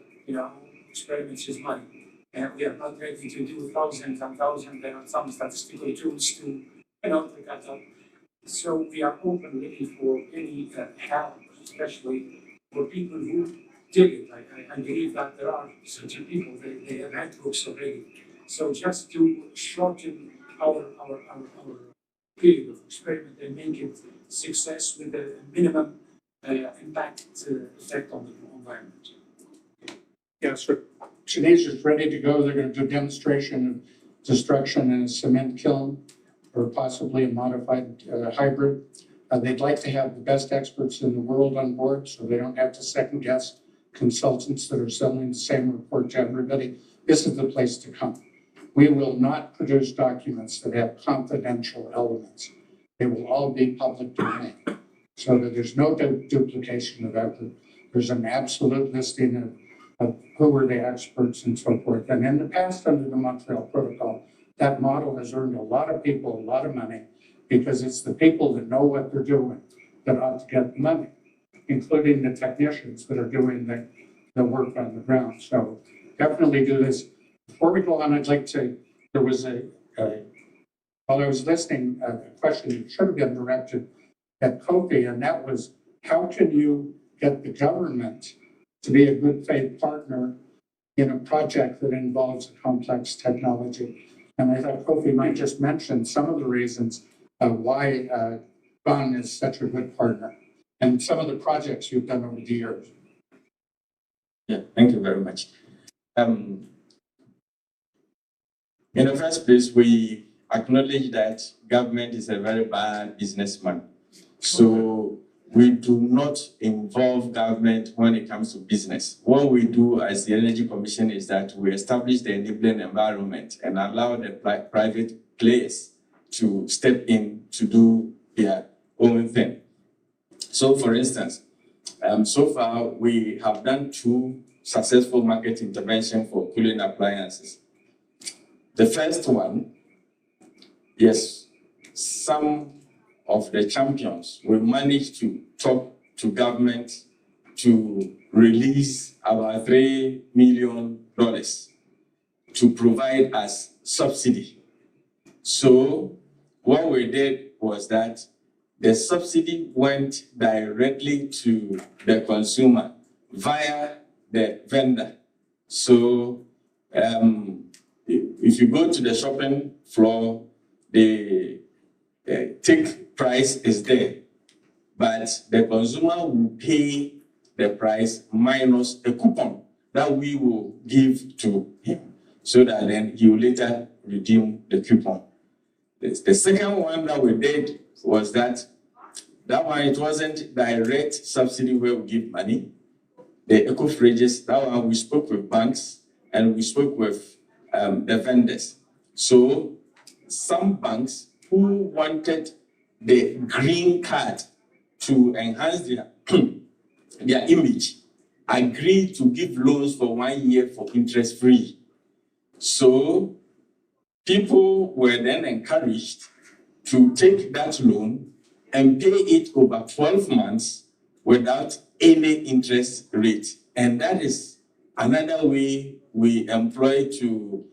experiments is money. And we are not ready to do thousands and thousands. There are some statistical tools to, look at that. So we are open really for any help, especially for people who did it. I believe that there are certain people, they have had books already. So just to shorten our period of experiment and make it success with a minimum impact effect on the environment. Yeah, so Tunisia's ready to go. They're going to do a demonstration of destruction in a cement kiln or possibly a modified hybrid. They'd like to have the best experts in the world on board so they don't have to second guess consultants that are selling the same report to everybody. This is the place to come. We will not produce documents that have confidential elements. They will all be public domain so that there's no duplication of effort. There's an absolute listing of who are the experts and so forth. And in the past, under the Montreal Protocol, that model has earned a lot of people a lot of money because it's the people that know what they're doing that ought to get the money, including the technicians that are doing the work on the ground. So definitely do this. Before we go on, I'd like to, there was while I was listening, a question that should have been directed at Kofi, and that was, how can you get the government to be a good faith partner in a project that involves a complex technology? And I thought Kofi might just mention some of the reasons why BUN is such a good partner and some of the projects you've done over the years. Yeah, thank you very much. In the first place, we acknowledge that government is a very bad businessman. So we do not involve government when it comes to business. What we do as the Energy Commission is that we establish the enabling environment and allow the private players to step in to do their own thing. So for instance, so far we have done 2 successful market interventions for cooling appliances. The first one, yes, some of the champions will manage to talk to government to release about $3 million to provide as subsidy. So what we did was that the subsidy went directly to the consumer via the vendor. So if you go to the shopping floor, the tick price is there, but the consumer will pay the price minus a coupon that we will give to him so that then he will later redeem the coupon. The second one that we did was that one, it wasn't direct subsidy where we give money. The eco-fridges, that one we spoke with banks and we spoke with the vendors. So some banks who wanted the green card to enhance their image agreed to give loans for 1 year for interest free. So people were then encouraged to take that loan and pay it over 12 months without any interest rate. And that is another way we employ to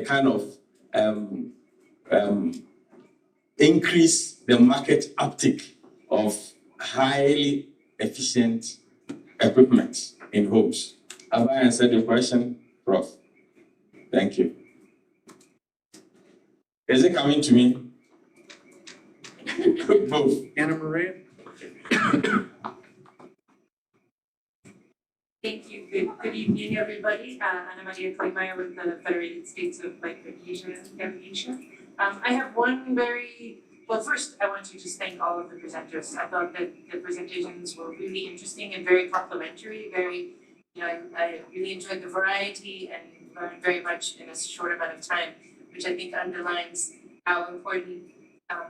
kind of increase the market uptake of highly efficient equipment in homes. Have I answered your question, Prof? Thank you. Is it coming to me? Both. Anna Maria? Thank you. Good evening, everybody. Anna Maria Kleimeier with the Federated States of Asia Delegation. I have one first, I want to just thank all of the presenters. I thought that the presentations were really interesting and very complimentary. I really enjoyed the variety and learned very much in a short amount of time, which I think underlines how important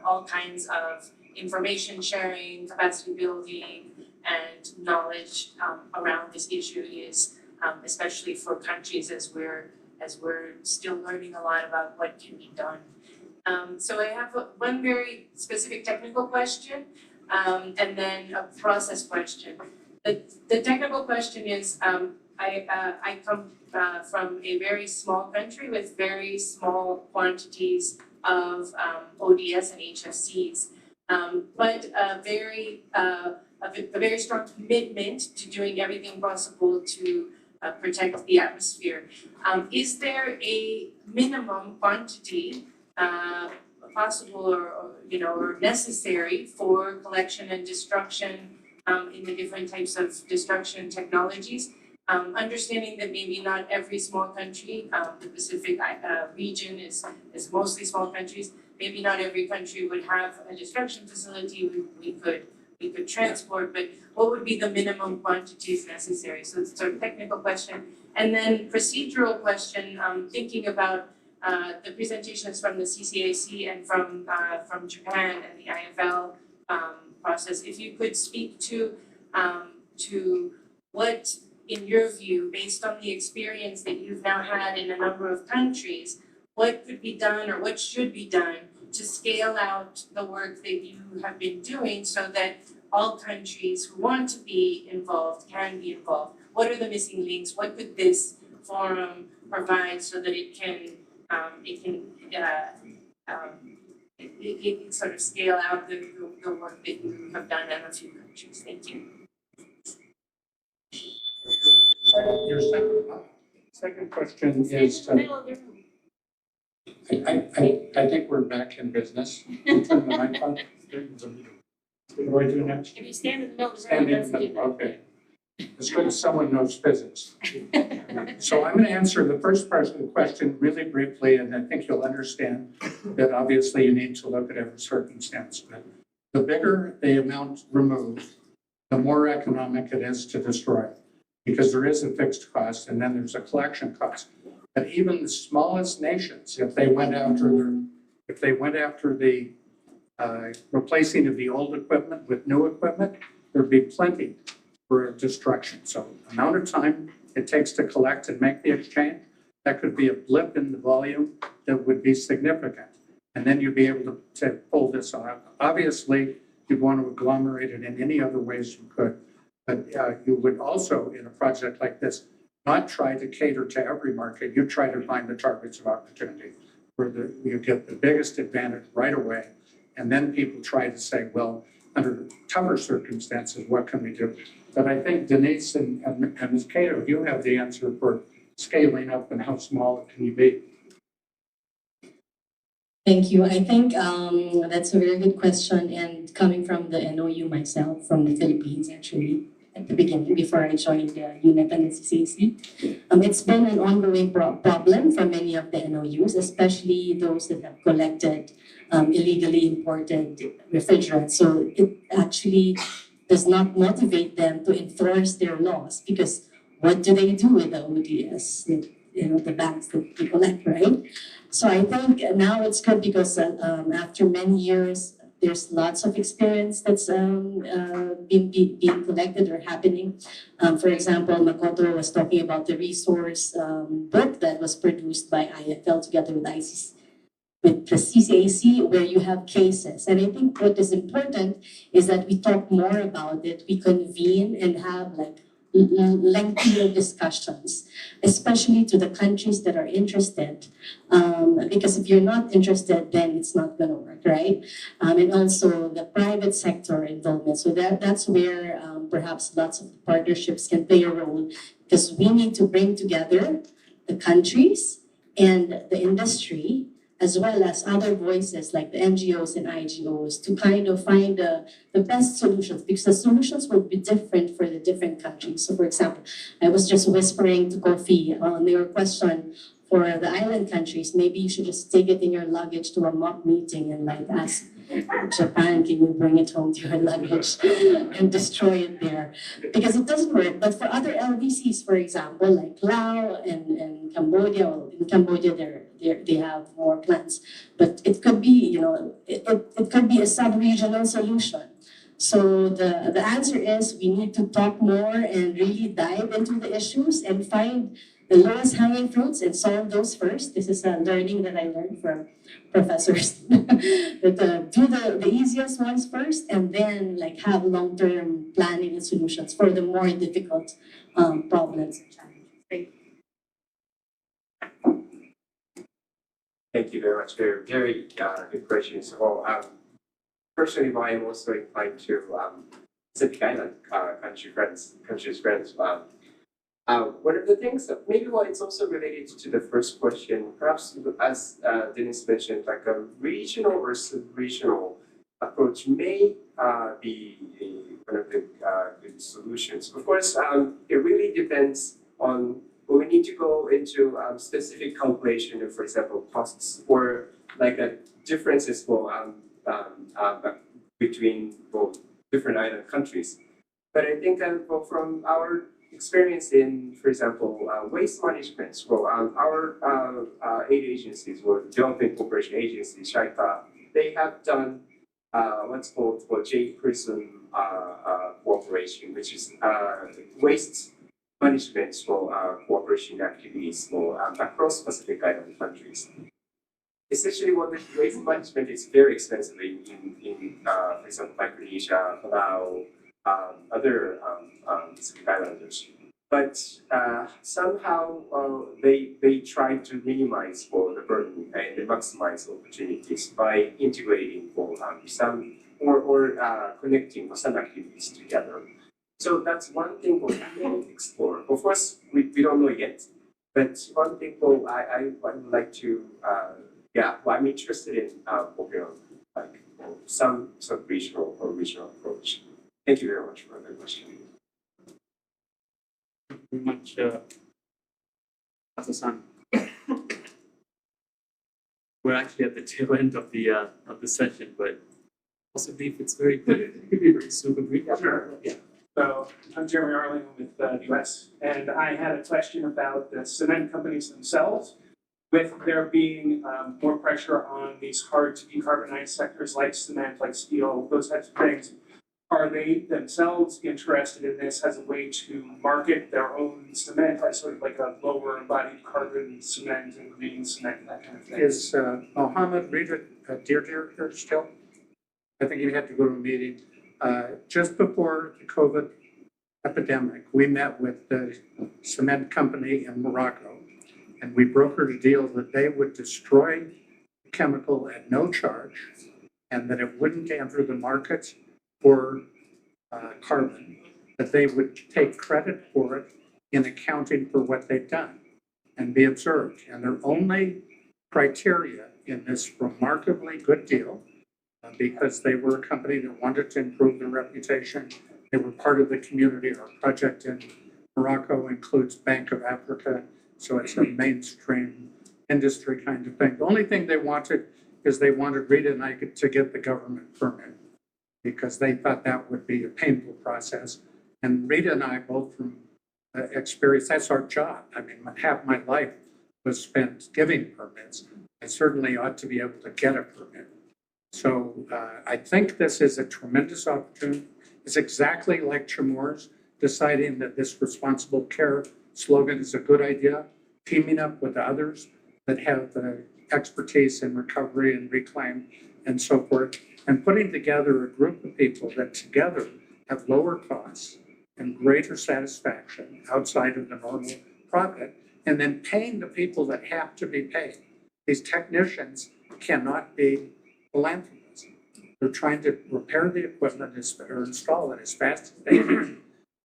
all kinds of information sharing, capacity building, and knowledge around this issue is, especially for countries as we're still learning a lot about what can be done. So I have one very specific technical question, and then a process question. The technical question is, I come from a very small country with very small quantities of ODS and HFCs, but a very strong commitment to doing everything possible to protect the atmosphere. Is there a minimum quantity possible or necessary for collection and destruction in the different types of destruction technologies? Understanding that maybe not every small country, the Pacific region is mostly small countries. Maybe not every country would have a destruction facility we could transport, but what would be the minimum quantities necessary? So it's a sort of technical question. And then procedural question, thinking about the presentations from the CCAC and from Japan and the IFL process. If you could speak to what, in your view, based on the experience that you've now had in a number of countries, what could be done or what should be done to scale out the work that you have been doing so that all countries who want to be involved can be involved? What are the missing links? What could this forum provide so that it can sort of scale out the work that you have done in a few countries? Thank you. Your second question is, I think we're back in business. Turn the mic on. What do I do next? If you stand in the middle of the Stand in the middle, okay. It's good someone knows physics. So I'm going to answer the first part of the question really briefly, and I think you'll understand that obviously you need to look at every circumstance. But the bigger the amount removed, the more economic it is to destroy, because there is a fixed cost and then there's a collection cost. But even the smallest nations, if they went after the replacing of the old equipment with new equipment, there'd be plenty for destruction. So the amount of time it takes to collect and make the exchange, that could be a blip in the volume that would be significant. And then you'd be able to pull this off. Obviously, you'd want to agglomerate it in any other ways you could. But you would also, in a project like this, not try to cater to every market. You try to find the targets of opportunity where you get the biggest advantage right away. And then people try to say, well, under tougher circumstances, what can we do? But I think Denise and Ms. Cato, you have the answer for scaling up and how small it can you be. Thank you. I think that's a very good question, and coming from the NOU myself, from the Philippines actually, at the beginning, before I joined the unit and the CCAC. It's been an ongoing problem for many of the NOUs, especially those that have collected illegally imported refrigerants. So it actually does not motivate them to enforce their laws, because what do they do with the ODS, the bags that they collect, right? So I think now it's good because after many years, there's lots of experience that's being collected or happening. For example, Makoto was talking about the resource book that was produced by IFL together with with the CCAC, where you have cases. And I think what is important is that we talk more about it, we convene and have lengthier discussions, especially to the countries that are interested. Because if you're not interested, then it's not going to work, right? And also the private sector involvement. So that's where perhaps lots of partnerships can play a role, because we need to bring together the countries and the industry, as well as other voices like the NGOs and IGOs, to kind of find the best solutions, because the solutions will be different for the different countries. So for example, I was just whispering to Kofi on your question for the island countries, maybe you should just take it in your luggage to a MOP meeting and ask Japan, can you bring it home to your luggage and destroy it there? Because it doesn't work. But for other LDCs, for example, like Laos and Cambodia, well, in Cambodia they have more plants. But it could be, it could be a sub-regional solution. So the answer is we need to talk more and really dive into the issues and find the lowest hanging fruits and solve those first. This is a learning that I learned from professors. That do the easiest ones first and then like have long-term planning and solutions for the more difficult problems and challenges. Thank you. Thank you very much. Very good questions. Well, personally, I am also inclined to Pacific Island countries friends. One of the things that maybe it's also related to the first question, perhaps as Dennis mentioned, like a regional or sub-regional approach may be one of the good solutions. Of course, it really depends on, we need to go into specific calculation of, for example, costs or like differences for between both different island countries. But I think from our experience in, for example, waste management, well, our aid agencies or development cooperation agencies, SHITA, they have done what's called J-Prism cooperation, which is waste management for cooperation activities for across Pacific Island countries. Essentially, what the waste management is very expensive in for example, Micronesia, Palau, other Pacific Islanders. But somehow they try to minimize the burden and they maximize opportunities by integrating some or connecting some activities together. So that's one thing we may explore. Of course, we don't know yet, but one thing I would like to I'm interested in working on like some sub-regional or regional approach. Thank you very much for the question. Thank you very much, Hasan. We're actually at the tail end of the session, but possibly if it's very good, it could be very super brief. Sure. Yeah. So I'm Jeremy Arling with the US, and I had a question about the cement companies themselves. With there being more pressure on these hard to decarbonize sectors like cement, like steel, those types of things, are they themselves interested in this as a way to market their own cement as sort of like a lower embodied carbon cement and green cement, that kind of thing? Is Mohammed Rita Dear here still? I think he had to go to a meeting. Just before the COVID epidemic, we met with the cement company in Morocco, and we brokered a deal that they would destroy the chemical at no charge and that it wouldn't enter the market for carbon, that they would take credit for it in accounting for what they've done and be observed. And their only criteria in this remarkably good deal, because they were a company that wanted to improve their reputation, they were part of the community. Our project in Morocco includes Bank of Africa, so it's a mainstream industry kind of thing. The only thing they wanted is they wanted Rita and I to get the government permit because they thought that would be a painful process. And Rita and I both from experience, that's our job. I mean, half my life was spent giving permits. I certainly ought to be able to get a permit. So I think this is a tremendous opportunity. It's exactly like Chamor's deciding that this responsible care slogan is a good idea, teaming up with others that have the expertise in recovery and reclaim and so forth, and putting together a group of people that together have lower costs and greater satisfaction outside of the normal profit, and then paying the people that have to be paid. These technicians cannot be philanthropists. They're trying to repair the equipment or install it as fast as they can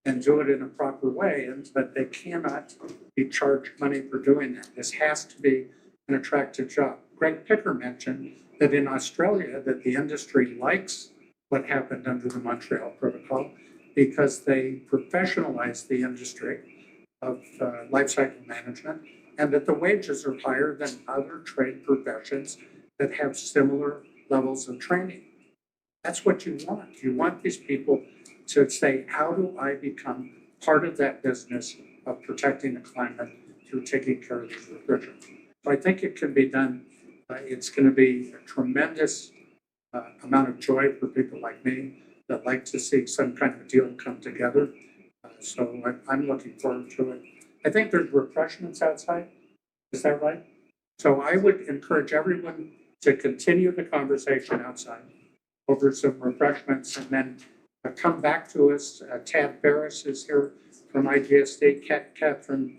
and do it in a proper way, but they cannot be charged money for doing that. This has to be an attractive job. Greg Picker mentioned that in Australia, that the industry likes what happened under the Montreal Protocol because they professionalized the industry of life cycle management, and that the wages are higher than other trade professions that have similar levels of training. That's what you want. You want these people to say, how do I become part of that business of protecting the climate through taking care of these refrigerants? So I think it can be done. It's going to be a tremendous amount of joy for people like me that like to see some kind of deal come together. So I'm looking forward to it. I think there's refreshments outside. Is that right? So I would encourage everyone to continue the conversation outside over some refreshments and then come back to us. Tad Ferris is here from IGSD. Catherine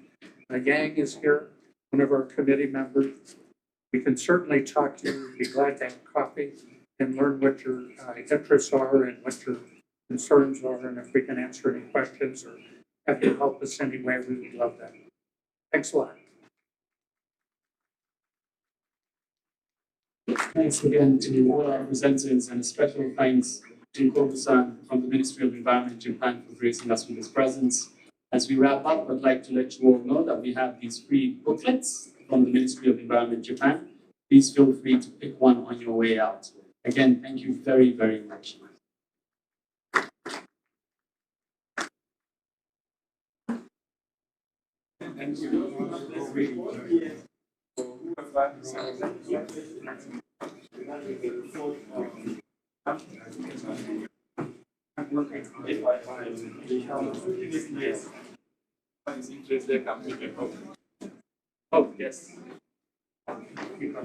Yang is here, one of our committee members. We can certainly talk to you. We'd be glad to have coffee and learn what your interests are and what your concerns are. And if we can answer any questions or have you help us any way, we would love that. Thanks a lot. Thanks again to all our presenters, and a special thanks to Kobe-san from the Ministry of Environment Japan for gracing us with his presence. As we wrap up, I'd like to let you all know that we have these free booklets from the Ministry of Environment Japan. Please feel free to pick one on your way out. Again, thank you very, very much. Thank you. Oh, yes. Thank you.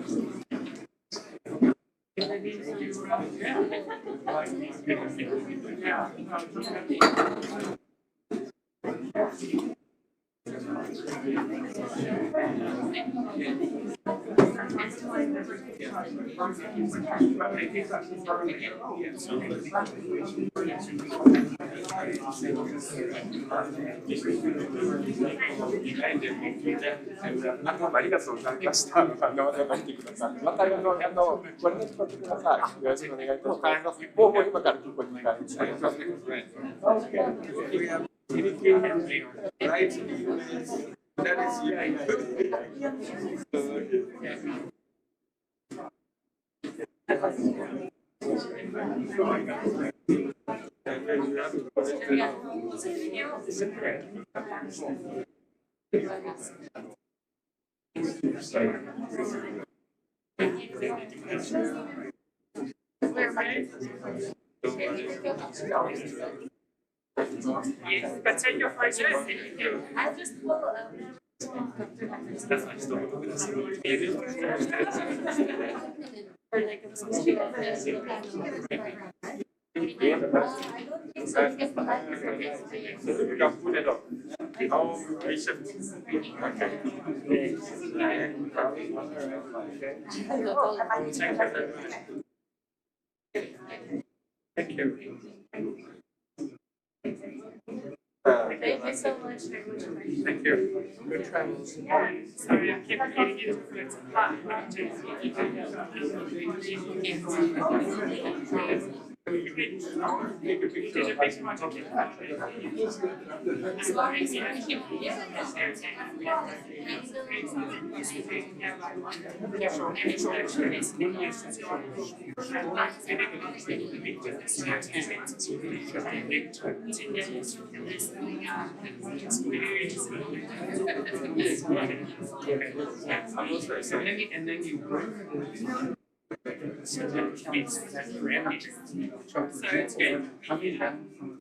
Thank you so much. Thank you. Good travels. Sorry, I keep repeating it because it's hot. And then you so it's good. Coming down from